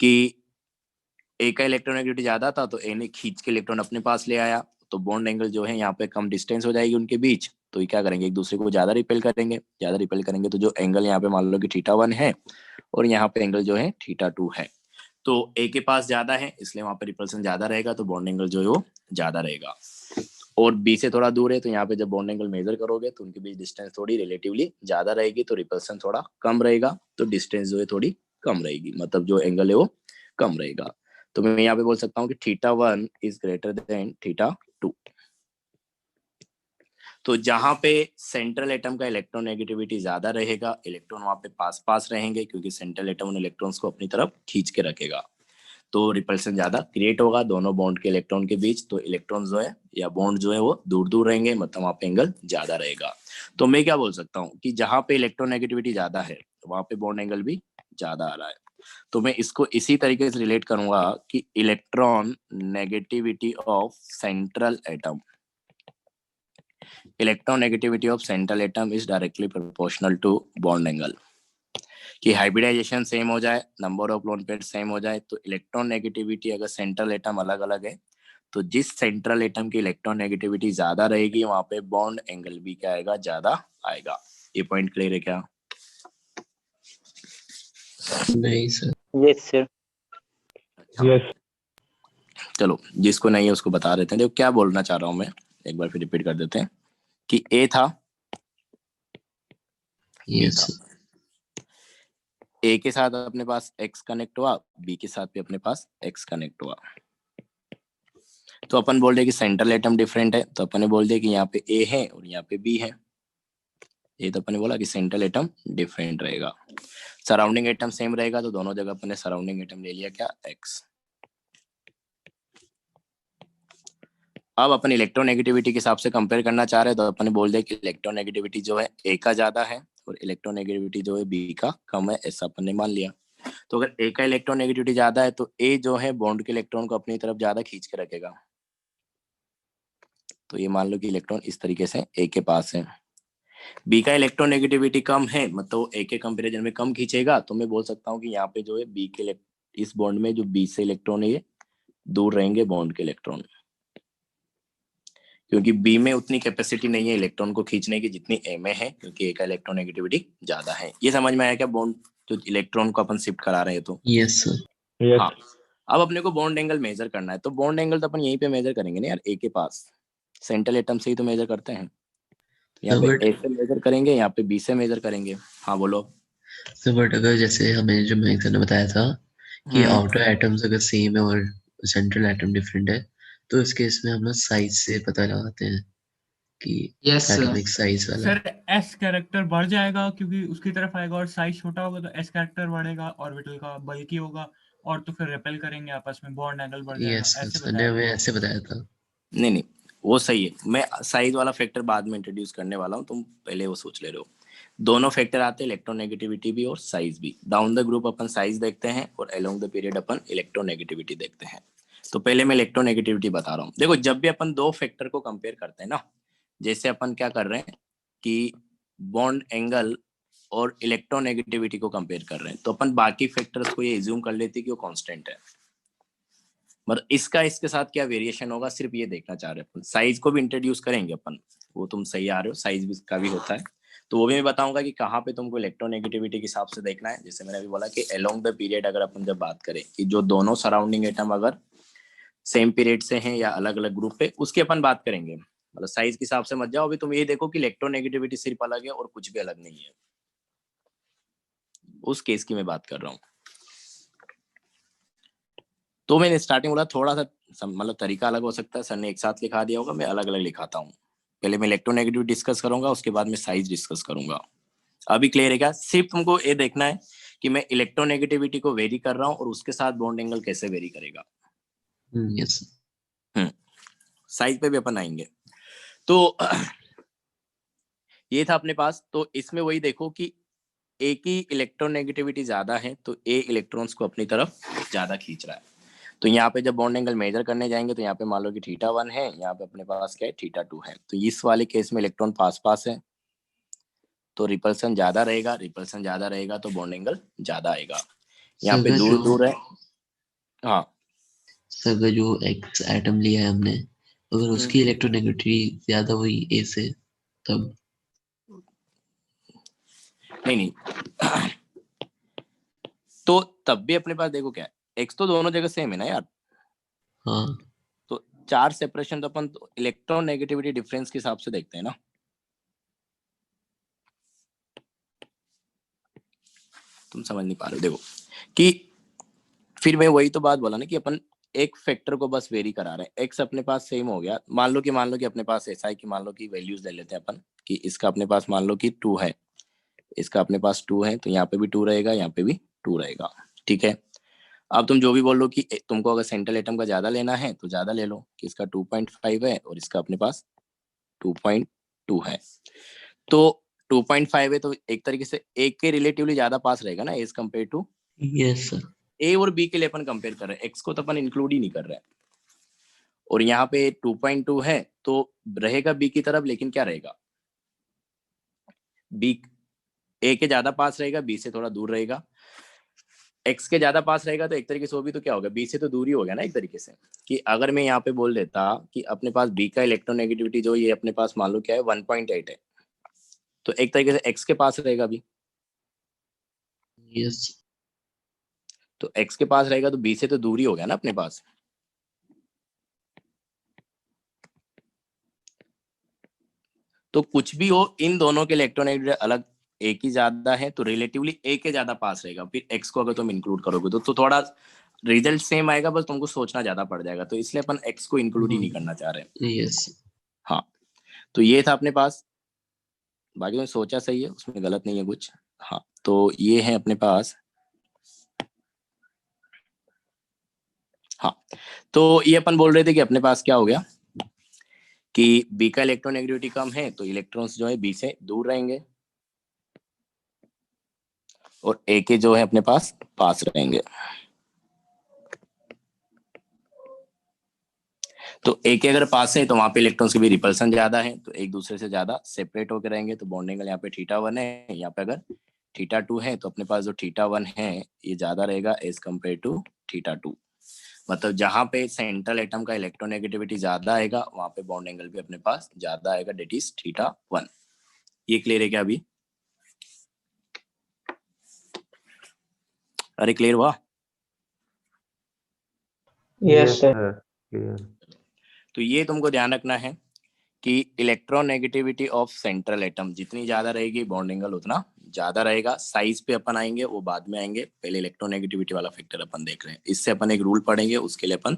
कि ए का इलेक्ट्रोनेगेटिविटी ज्यादा था तो ए ने खींच के इलेक्ट्रॉन अपने पास ले आया, तो बॉन्ड एंगल जो है यहाँ पे कम डिस्टेंस हो जाएगी उनके बीच, तो ये क्या करेंगे, एक दूसरे को ज्यादा रिपेल करेंगे, तो जो एंगल यहाँ पे मान लो कि θ1 है और यहाँ पे एंगल जो है θ2 है, तो ए के पास ज्यादा है इसलिए वहां पे रिपल्सन ज्यादा रहेगा, तो बॉन्ड एंगल जो है वो ज्यादा रहेगा। और बी से थोड़ा दूर है, तो यहाँ पे जब बॉन्ड एंगल मेजर करोगे तो उनके बीच डिस्टेंस थोड़ी रिलेटिवली ज्यादा रहेगी, तो रिपल्सन थोड़ा कम रहेगा, तो डिस्टेंस जो है थोड़ी कम रहेगी, मतलब जो एंगल है वो कम रहेगा। तो मैं यहाँ पे बोल सकता हूँ कि θ1 इज ग्रेटर देन θ2। तो जहां पे सेंट्रल एटम का इलेक्ट्रोनेगेटिविटी ज्यादा रहेगा, इलेक्ट्रॉन वहां पे पास पास रहेंगे, क्योंकि सेंट्रल एटम उन इलेक्ट्रॉन्स को अपनी तरफ खींच के रखेगा, तो रिपल्सन ज्यादा क्रिएट होगा दोनों बॉन्ड के इलेक्ट्रॉन के बीच, तो इलेक्ट्रॉन जो है या बॉन्ड जो है वो दूर दूर रहेंगे, मतलब वहां पे एंगल ज्यादा रहेगा। तो मैं क्या बोल सकता हूँ कि जहां पे इलेक्ट्रोनेगेटिविटी ज्यादा है वहां पे बॉन्ड एंगल भी ज्यादा आ रहा है, तो मैं इसको इसी तरीके से रिलेट करूंगा कि electronegativity of central atom, electronegativity of central atom is directly proportional to bond angle. कि हाइब्रिडाइजेशन सेम हो जाए, number of lone pair same हो जाए, तो इलेक्ट्रॉन नेगेटिविटी अगर सेंट्रल एटम अलग अलग है, तो जिस सेंट्रल एटम की इलेक्ट्रॉन नेगेटिविटी ज्यादा रहेगी वहां पे बॉन्ड एंगल भी क्या आएगा, ज्यादा आएगा। ये पॉइंट क्लियर है क्या? नहीं सर। Yes sir. यस। चलो जिसको नहीं है उसको बता देते हैं। देखो क्या बोलना चाह रहा हूं मैं, एक बार फिर रिपीट कर देते हैं कि ए था, यस ए के साथ अपने पास एक्स कनेक्ट हुआ, बी के साथ भी अपने पास एक्स कनेक्ट हुआ, तो अपन बोल रहे कि सेंट्रल एटम डिफरेंट है, तो अपन ने बोल दिया कि यहाँ पे ए है और यहाँ पे बी है, ये तो अपन ने बोला कि सेंट्रल एटम डिफरेंट रहेगा। सराउंडिंग एटम सेम रहेगा, तो दोनों जगह अपन ने सराउंडिंग एटम ले लिया क्या, एक्स। अब अपन इलेक्ट्रोनेगेटिविटी के हिसाब से कंपेयर करना चाह रहे हैं, तो अपन ने बोल दिया कि इलेक्ट्रोनेगेटिविटी जो है ए का ज्यादा है और इलेक्ट्रोनेगेटिविटी जो है बी का कम है, ऐसा अपन ने मान लिया। तो अगर ए का इलेक्ट्रोनेगेटिविटी ज्यादा है तो ए जो है बॉन्ड के इलेक्ट्रॉन को अपनी तरफ ज्यादा खींच के रखेगा, तो ये मान लो कि इलेक्ट्रॉन इस तरीके से ए के पास है। बी का इलेक्ट्रोनेगेटिविटी कम है, मतलब ए के कंपेरिजन में कम खींचेगा, तो मैं बोल सकता हूँ कि यहाँ पे जो है बी के इस बॉन्ड में जो बी से इलेक्ट्रॉन है ये दूर रहेंगे बॉन्ड के इलेक्ट्रॉन, क्योंकि बी में उतनी कैपेसिटी नहीं है इलेक्ट्रॉन को खींचने की जितनी ए में है, क्योंकि ए का इलेक्ट्रोनेगेटिविटी ज्यादा है। ये समझ में आया क्या, बॉन्ड जो इलेक्ट्रॉन को अपन शिफ्ट करा रहे हैं तो? Yes sir. हाँ। अब अपने को बॉन्ड एंगल मेजर करना है, तो बॉन्ड एंगल तो अपन यहीं पे मेजर करेंगे ना यार, ए के पास सेंट्रल एटम से ही तो मेजर करते हैं, यहाँ पे ए से मेजर करेंगे, यहाँ पे बी से मेजर करेंगे। हाँ बोलो। सर बट अगर जैसे हमें जो मैथ ने बताया था कि आउटर एटम्स अगर सेम है और सेंट्रल एटम डिफरेंट है, तो इस केस में हम लोग साइज से पता लगाते हैं कि यस एटॉमिक साइज वाला। सर एस कैरेक्टर बढ़ जाएगा क्योंकि उसकी तरफ आएगा, और साइज छोटा होगा तो एस कैरेक्टर बढ़ेगा, ऑर्बिटल का बल्कि होगा, और तो फिर रिपेल करेंगे आपस में, बॉन्ड एंगल बढ़ जाएगा। यस ऐसे सर ने हमें ऐसे बताया था। नहीं वो सही है, मैं साइज वाला फैक्टर बाद में इंट्रोड्यूस करने वाला हूँ, तुम पहले वो सोच ले रहे हो। दोनों फैक्टर आते हैं, इलेक्ट्रोनेगेटिविटी भी और साइज भी। Down the group upon size देखते हैं और along the period upon electronegativity देखते हैं। तो पहले मैं इलेक्ट्रोनेगेटिविटी बता रहा हूँ। देखो जब भी अपन दो फैक्टर को कंपेयर करते हैं ना, जैसे अपन क्या कर रहे हैं कि बॉन्ड एंगल और इलेक्ट्रोनेगेटिविटी को कंपेयर कर रहे हैं, तो अपन बाकी फैक्टर्स को ये एज्यूम कर लेते हैं कि वो कांस्टेंट है, मतलब इसका इसके साथ क्या वेरिएशन होगा सिर्फ ये देखना चाह रहे हैं अपन। साइज को भी इंट्रोड्यूस करेंगे अपन, वो तुम सही आ रहे हो, साइज भी का भी होता है, तो वो भी मैं बताऊंगा कि कहाँ पे तुमको इलेक्ट्रोनेगेटिविटी के हिसाब से देखना है। जैसे मैंने अभी बोला कि अलोंग द पीरियड अगर अपन जब बात करें कि जो दोनों सराउंडिंग एटम अगर सेम पीरियड से हैं या अलग अलग ग्रुप पे, उसकी अपन बात करेंगे। मतलब साइज के हिसाब से मत जाओ, अभी तुम ये देखो कि इलेक्ट्रोनेगेटिविटी सिर्फ अलग है और कुछ भी अलग नहीं है, उस केस की मैं बात कर रहा हूँ। तो मैंने स्टार्टिंग बोला थोड़ा सा मतलब तरीका अलग हो सकता है, सर ने एक साथ लिखा दिया होगा, मैं अलग अलग लिखाता हूँ। पहले मैं इलेक्ट्रोनेगेटिविटी डिस्कस करूंगा, उसके बाद मैं साइज डिस्कस करूंगा। अभी क्लियर है क्या? सिर्फ तुमको ये देखना है कि मैं इलेक्ट्रोनेगेटिविटी को वेरी कर रहा हूँ और उसके साथ बॉन्ड एंगल कैसे वेरी करेगा। यस साइज पे भी अपन आएंगे। तो ये था अपने पास। तो इसमें वही देखो कि ए की इलेक्ट्रोनेगेटिविटी ज्यादा है तो ए इलेक्ट्रॉन्स को अपनी तरफ ज्यादा खींच रहा है। तो यहाँ पे जब बॉन्ड एंगल मेजर करने जाएंगे तो यहाँ पे मान लो कि θ1 है, यहाँ पे अपने पास क्या है, θ2 है। तो इस वाले केस में इलेक्ट्रॉन पास पास है, तो रिपल्सन ज्यादा रहेगा, रिपल्सन ज्यादा रहेगा तो बॉन्ड एंगल ज्यादा आएगा। यहाँ पे सर दूर जो दूर है। हाँ सर अगर जो एक्स एटम लिया है हमने, अगर उसकी इलेक्ट्रोनेगेटिविटी ज्यादा हुई ए से, तब नहीं तो तब भी अपने पास देखो क्या है, एक्स तो दोनों जगह सेम है ना यार। हाँ तो चार्ज सेपरेशन तो अपन इलेक्ट्रॉन नेगेटिविटी डिफरेंस के हिसाब से देखते हैं ना। तुम समझ नहीं पा रहे हो, देखो कि फिर मैं वही तो बात बोला ना कि अपन एक फैक्टर को बस वेरी करा रहे हैं। एक्स अपने पास सेम हो गया, मान लो कि अपने पास ऐसा है कि मान लो कि वैल्यूज ले लेते हैं अपन कि इसका अपने पास मान लो कि 2 है, इसका अपने पास 2 है, तो यहाँ पे भी 2 रहेगा, यहाँ पे भी 2 रहेगा, ठीक है। अब तुम जो भी बोल लो कि तुमको अगर सेंट्रल एटम का ज्यादा लेना है तो ज्यादा ले लो, कि इसका 2.5 है और इसका अपने पास 2.2 है। तो 2.5 है तो एक तरीके से ए के रिलेटिवली ज्यादा पास रहेगा ना as compare to. Yes sir. A और बी के लिए अपन कंपेयर कर रहे हैं, एक्स को तो अपन इंक्लूड ही नहीं कर रहे हैं। और यहाँ पे 2.2 है तो रहेगा बी की तरफ, लेकिन क्या रहेगा, बी ए के ज्यादा पास रहेगा, बी से थोड़ा दूर रहेगा। एक्स के ज्यादा पास रहेगा तो एक तरीके से वो भी तो क्या होगा, बी से तो दूर ही हो गया ना एक तरीके से। कि अगर मैं यहाँ पे बोल देता कि अपने पास बी का इलेक्ट्रोनेगेटिविटी जो ये अपने पास मान लो क्या है 1.8 है, तो एक तरीके से एक्स के पास रहेगा बी। यस तो एक्स के पास रहेगा तो बी से तो दूर ही हो गया ना अपने पास। तो कुछ भी हो, इन दोनों के इलेक्ट्रोनेगेटिविटी अलग, ए की ज्यादा है तो रिलेटिवली ए के ज्यादा पास रहेगा। फिर एक्स को अगर तुम इंक्लूड करोगे तो थोड़ा रिजल्ट सेम आएगा, बस तुमको सोचना ज्यादा पड़ जाएगा, तो इसलिए अपन एक्स को इंक्लूड ही नहीं करना चाह रहे। यस हाँ तो ये था अपने पास, बाकी तुमने सोचा सही है, उसमें गलत नहीं है कुछ। हाँ तो ये है अपने पास। हाँ तो ये अपन बोल रहे थे कि अपने पास क्या हो गया कि बी का इलेक्ट्रोनेगेटिविटी कम है तो इलेक्ट्रॉन्स जो है बी से दूर रहेंगे और ए के जो है अपने पास पास रहेंगे। तो ए के अगर पास है तो वहां पे इलेक्ट्रॉन्स की भी रिपल्सन ज्यादा है, तो एक दूसरे से ज्यादा सेपरेट होकर रहेंगे। तो बॉन्ड एंगल यहाँ पे θ1 है, यहाँ पे अगर θ2 है तो अपने पास जो θ1 है ये ज्यादा रहेगा एज कम्पेयर टू θ2। मतलब जहां पे सेंट्रल एटम का इलेक्ट्रोनेगेटिविटी ज्यादा आएगा वहां पे बॉन्ड एंगल भी अपने पास ज्यादा आएगा, डेट इज θ1। ये क्लियर है क्या अभी? अरे क्लियर हुआ? Yes sir. क्लियर। तो ये तुमको ध्यान रखना है कि इलेक्ट्रोनेगेटिविटी ऑफ सेंट्रल एटम जितनी ज्यादा रहेगी बॉन्ड एंगल उतना ज्यादा रहेगा। साइज पे अपन आएंगे, वो बाद में आएंगे, पहले इलेक्ट्रोनेगेटिविटी वाला फैक्टर अपन देख रहे हैं। इससे अपन एक रूल पढ़ेंगे, उसके लिए अपन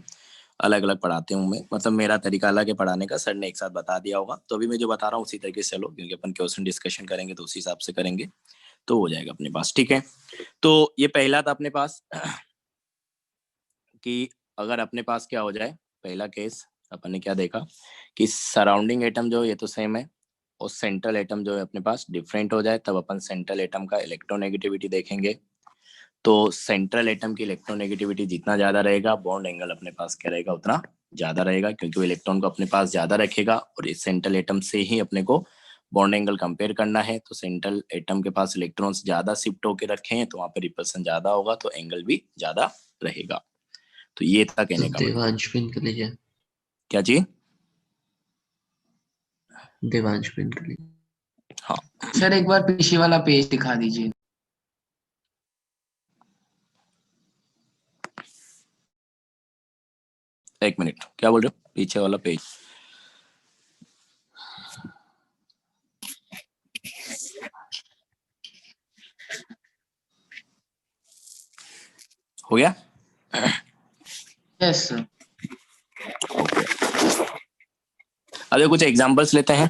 अलग अलग पढ़ाते हूँ मैं, मतलब मेरा तरीका अलग है पढ़ाने का, सर ने एक साथ बता दिया होगा। तो अभी मैं जो बता रहा हूँ उसी तरीके से चलो, क्योंकि अपन क्वेश्चन डिस्कशन करेंगे तो उसी हिसाब से करेंगे तो हो जाएगा अपने पास, ठीक है। तो ये पहला था अपने पास कि अगर अपने पास क्या हो जाए, पहला केस अपन ने क्या देखा कि सराउंडिंग एटम जो ये तो सेम है और सेंट्रल एटम जो है अपने पास डिफरेंट हो जाए, तब अपन सेंट्रल एटम का इलेक्ट्रोनेगेटिविटी देखेंगे। तो सेंट्रल एटम की इलेक्ट्रोनेगेटिविटी जितना ज्यादा रहेगा बॉन्ड एंगल अपने पास क्या रहेगा उतना ज्यादा रहेगा, क्योंकि वो इलेक्ट्रॉन को अपने पास ज्यादा रखेगा और इस सेंट्रल एटम से ही अपने को बॉन्ड एंगल कंपेयर करना है। तो सेंट्रल एटम के पास इलेक्ट्रॉन्स ज्यादा शिफ्ट होकर रखे हैं तो वहां पे रिपल्सन ज्यादा होगा, तो एंगल भी ज्यादा रहेगा। तो ये था कहने तो का मतलब। देवांश पिन कर लीजिए, क्या चीज? देवांश पिन कर लीजिए। हाँ सर एक बार पीछे वाला पेज दिखा दीजिए। एक मिनट, क्या बोल रहे हो? पीछे वाला पेज हो गया? Yes sir. अरे कुछ एग्जांपल्स लेते हैं।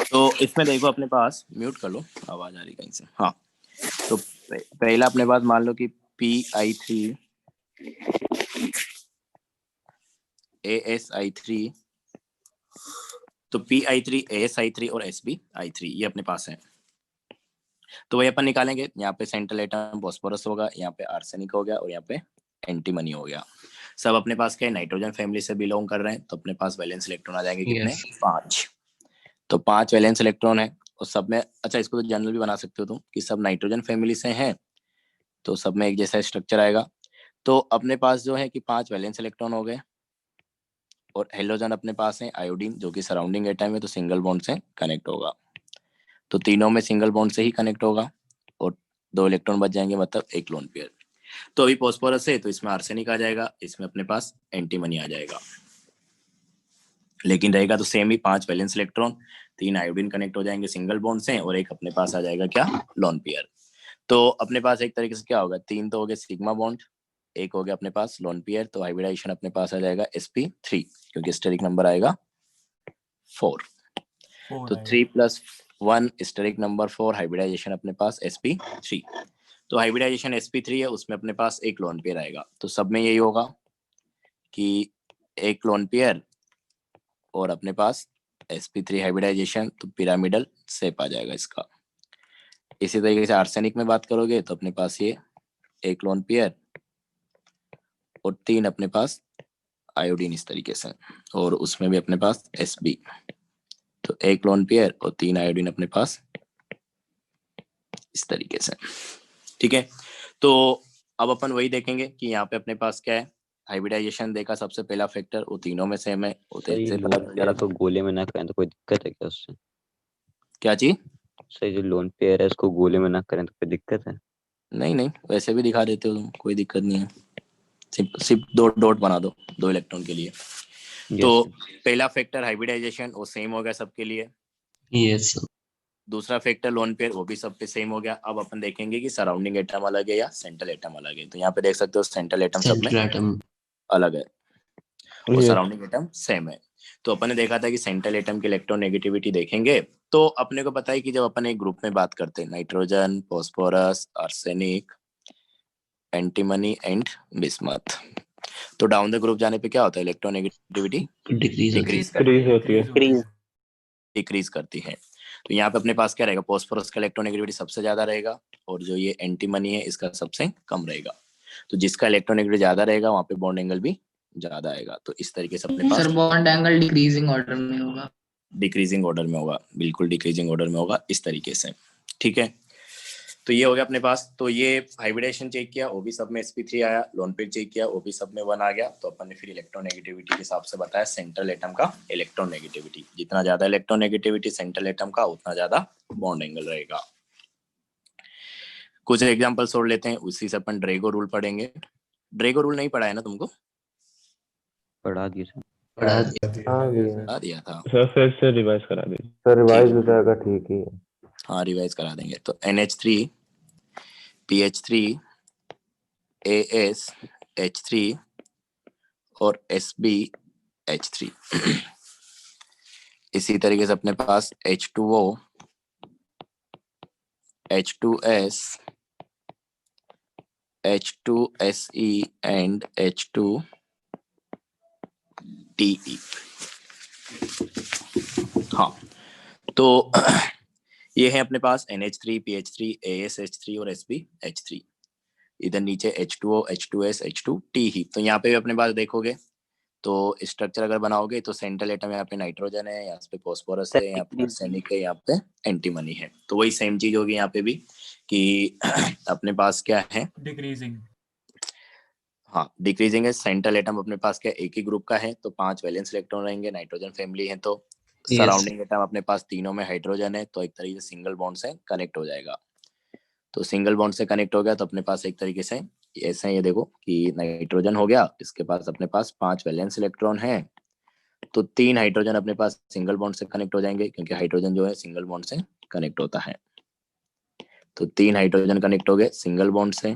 तो इसमें देखो अपने पास, म्यूट कर लो आवाज आ रही कहीं से। हाँ तो पहला अपने पास मान लो कि PI3 ASI3, तो PI3 ASI3 और SBI3 ये अपने पास है। तो वही अपन निकालेंगे। यहाँ पे सेंट्रल एटम फॉस्फोरस होगा, यहाँ पे आर्सेनिक हो गया और यहाँ पे एंटीमनी हो गया। सब अपने पास क्या है, नाइट्रोजन फैमिली से बिलोंग कर रहे हैं, तो अपने पास वैलेंस इलेक्ट्रॉन आ जाएंगे कितने, Yes. 5। तो 5 वैलेंस इलेक्ट्रॉन है और सब में, अच्छा इसको तो जनरल भी बना सकते हो तुम कि सब नाइट्रोजन फैमिली से हैं, तो सब में एक जैसा स्ट्रक्चर आएगा। तो अपने पास जो है कि 5 वैलेंस इलेक्ट्रॉन हो गए और हेलोजन अपने पास है आयोडीन जो कि सराउंडिंग एटम है, तो सिंगल बॉन्ड से कनेक्ट होगा, तो तीनों में सिंगल बॉन्ड से ही कनेक्ट होगा और 2 इलेक्ट्रॉन बच जाएंगे, मतलब एक लोन पेयर। तो अभी फॉस्फोरस है तो इसमें आर्सेनिक आ जाएगा, इसमें अपने पास एंटीमनी आ जाएगा, लेकिन रहेगा तो सेम ही, 5 वैलेंस इलेक्ट्रॉन, 3 आयोडीन कनेक्ट हो जाएंगे सिंगल बॉन्ड से और एक अपने पास आ जाएगा क्या, लोन पेयर। तो अपने पास एक तरीके से क्या होगा, 3 तो हो गए सिग्मा बॉन्ड, एक हो गया अपने पास लोन पेयर, तो हाइब्रिडाइजेशन अपने पास आ जाएगा sp3 क्योंकि स्टेरिक नंबर आएगा 4। तो 3+1 स्टेरिक नंबर 4, हाइब्रिडाइजेशन अपने पास sp3। तो हाइब्रिडाइजेशन sp3 है, उसमें अपने पास एक लोन पेयर आएगा, तो सब में यही होगा कि एक लोन पेयर और अपने पास sp3 हाइब्रिडाइजेशन, तो पिरामिडल शेप आ जाएगा इसका। इसी तरीके से आर्सेनिक में बात करोगे तो अपने पास ये एक लोन पेयर और 3 अपने पास आयोडीन इस तरीके से, और उसमें भी अपने पास sb, तो एक लोन पेयर और 3 आयोडीन अपने पास इस तरीके से। ठीक है, तो अब अपन वही देखेंगे कि यहाँ पे अपने पास क्या है, हाइब्रिडाइजेशन देखा सबसे पहला फैक्टर, वो तीनों में सेम है, सर ये लोन पेयर को गोले में ना करें तो कोई दिक्कत है क्या उससे? क्या चीज? सर जो लोन पेयर है उसको गोले में ना करें तो कोई दिक्कत है? नहीं नहीं, वैसे भी दिखा देते हो तुम, कोई दिक्कत नहीं है, सिर्फ 2 डॉट बना दो 2 इलेक्ट्रॉन के लिए। तो पहला फैक्टर हाइब्रिडाइजेशन वो सेम हो गया सबके लिए। Yes, sir. दूसरा फैक्टर लोन पेयर वो भी सब पे सेम हो गया। अब अपन देखेंगे कि सराउंडिंग एटम अलग है या सेंट्रल एटम अलग है। तो यहाँ पे देख सकते हो सेंट्रल एटम सब में Central atom. अलग है और सराउंडिंग एटम सेम है। तो अपन ने देखा था कि सेंट्रल एटम की इलेक्ट्रोनेगेटिविटी देखेंगे तो अपने को पता है कि जब अपन एक ग्रुप में बात करते हैं, nitrogen, phosphorus, arsenic, antimony and bismuth, तो डाउन द ग्रुप जाने पे क्या होता है, इलेक्ट्रोनेगेटिविटी Decrease होती डिक्रीज है. डिक्रीज करती है। तो यहाँ पे अपने पास क्या रहेगा, फॉस्फोरस का इलेक्ट्रोनेगेटिविटी सबसे ज्यादा रहेगा और जो ये एंटीमनी है इसका सबसे कम रहेगा। तो जिसका इलेक्ट्रोनेगेटिविटी ज्यादा रहेगा वहाँ पे बॉन्ड एंगल भी ज्यादा आएगा। तो इस तरीके से अपने पास sir bond angle decreasing order में होगा, डिक्रीजिंग ऑर्डर में होगा, बिल्कुल डिक्रीजिंग ऑर्डर में होगा इस तरीके से। ठीक है, तो ये हो गया अपने पास। तो ये हाइब्रिडेशन चेक किया, वो भी सब में sp3 आया, लोन पेयर चेक किया, वो भी सब में 1 आ गया। तो अपन ने फिर इलेक्ट्रोनेगेटिविटी के हिसाब से बताया सेंट्रल एटम का इलेक्ट्रोनेगेटिविटी, जितना ज्यादा इलेक्ट्रोनेगेटिविटी सेंट्रल एटम का उतना ज्यादा बॉन्ड एंगल रहेगा। कुछ एग्जांपल्स और लेते हैं, उसी से अपन ड्रेगो रूल पढ़ेंगे। ड्रेगो रूल नहीं पढ़ा है ना तुमको? पढ़ा दिए सर। हाँ दिया था सर, फिर से रिवाइज करा दीजिए सर, रिवाइज हो जाएगा, ठीक ही है। हाँ रिवाइज करा देंगे। तो NH3 PH3 AsH3 और SbH3 इसी तरीके से अपने पास H2O H2S H2Se and H2Te। हाँ, तो ये है अपने पास NH3 PH3 AsH3 और SbH3। इधर नीचे H2O H2S H2Te। तो यहाँ पे भी अपने पास देखोगे तो स्ट्रक्चर अगर बनाओगे तो सेंट्रल एटम यहाँ पे नाइट्रोजन है, यहाँ पे फॉस्फोरस है, यहाँ पे आर्सेनिक है, यहाँ पे एंटीमनी है। तो वही सेम चीज होगी यहाँ पे भी कि अपने पास क्या है, डिक्रीजिंग। हाँ डिक्रीजिंग है। सेंट्रल एटम अपने पास क्या एक ही ग्रुप का है, तो 5 वैलेंस इलेक्ट्रॉन रहेंगे, नाइट्रोजन फैमिली है। तो सराउंडिंग एटम अपने पास तीनों में हाइड्रोजन है, तो एक तरीके से सिंगल बॉन्ड से कनेक्ट हो जाएगा। तो सिंगल बॉन्ड से कनेक्ट हो गया तो अपने पास एक तरीके से ऐसे ये देखो कि नाइट्रोजन हो गया, इसके पास अपने पास 5 वैलेंस इलेक्ट्रॉन है, तो 3 हाइड्रोजन अपने पास सिंगल बॉन्ड से कनेक्ट हो जाएंगे क्योंकि हाइड्रोजन जो है सिंगल बॉन्ड से कनेक्ट होता है। तो 3 हाइड्रोजन कनेक्ट हो गए सिंगल बॉन्ड से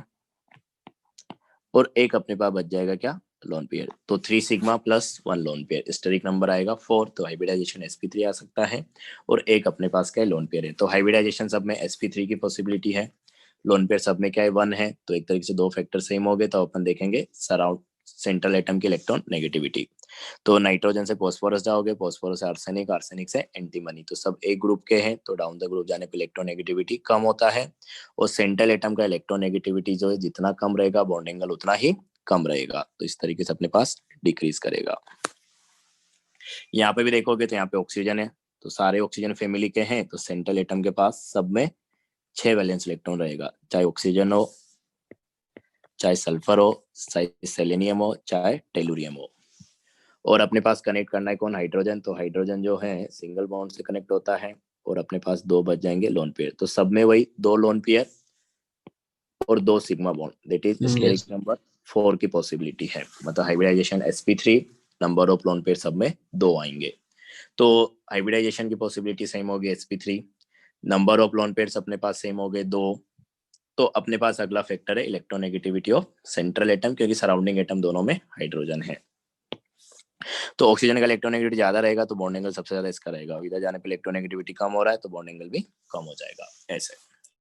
और एक अपने पास बच जाएगा क्या, लोन पेयर। तो 3 sigma plus 1 lone pair, steric number आएगा 4, तो हाइब्रिडाइजेशन sp3 आ सकता है और एक अपने पास क्या है, लोन पेयर है। तो हाइब्रिडाइजेशन सब में sp3 की पॉसिबिलिटी है, लोन पेयर सब में क्या है 1 है। तो एक तरीके से 2 फैक्टर सेम हो गए। तो अपन देखेंगे सराउंड सेंट्रल एटम की इलेक्ट्रॉन नेगेटिविटी। तो नाइट्रोजन से फॉस्फोरस जाओगे, फॉस्फोरस से आर्सेनिक, आर्सेनिक से एंटीमनी, तो सब एक ग्रुप के हैं, तो डाउन द ग्रुप जाने पे इलेक्ट्रोनेगेटिविटी कम होता है और सेंट्रल एटम का इलेक्ट्रोनेगेटिविटी जो है जितना कम रहेगा बॉन्ड एंगल उतना ही कम रहेगा, तो इस तरीके से अपने पास डिक्रीज करेगा। यहाँ पे भी देखोगे तो यहाँ पे ऑक्सीजन है, तो सारे ऑक्सीजन फैमिली के हैं, तो सेंट्रल एटम के पास सब में 6 वैलेंस इलेक्ट्रॉन रहेगा, चाहे ऑक्सीजन हो, चाहे सल्फर हो, चाहे सेलेनियम हो, चाहे टेलुरियम हो। और अपने पास कनेक्ट करना है कौन, हाइड्रोजन, तो हाइड्रोजन जो है सिंगल बॉन्ड से कनेक्ट होता है और अपने पास 2 बच जाएंगे लोन पेयर, तो सब में वही 2 लोन पेयर और 2 sigma bond, that is steric number 4 की पॉसिबिलिटी है, मतलब hybridization sp3, number of lone pair सब में 2 आएंगे, तो हाइब्रिडाइजेशन की पॉसिबिलिटी सेम होगी sp3, number of lone pairs अपने पास सेम हो गए 2, तो अपने पास अगला फैक्टर है इलेक्ट्रोनेगेटिविटी ऑफ सेंट्रल एटम, क्योंकि सराउंडिंग एटम दोनों में हाइड्रोजन है। तो ऑक्सीजन का इलेक्ट्रोनेगेटिविटी ज्यादा रहेगा तो बॉन्ड एंगल सबसे ज्यादा इसका रहेगा, इधर जाने पे इलेक्ट्रोनेगेटिविटी कम हो रहा है तो बॉन्ड एंगल भी कम हो जाएगा, ऐसे।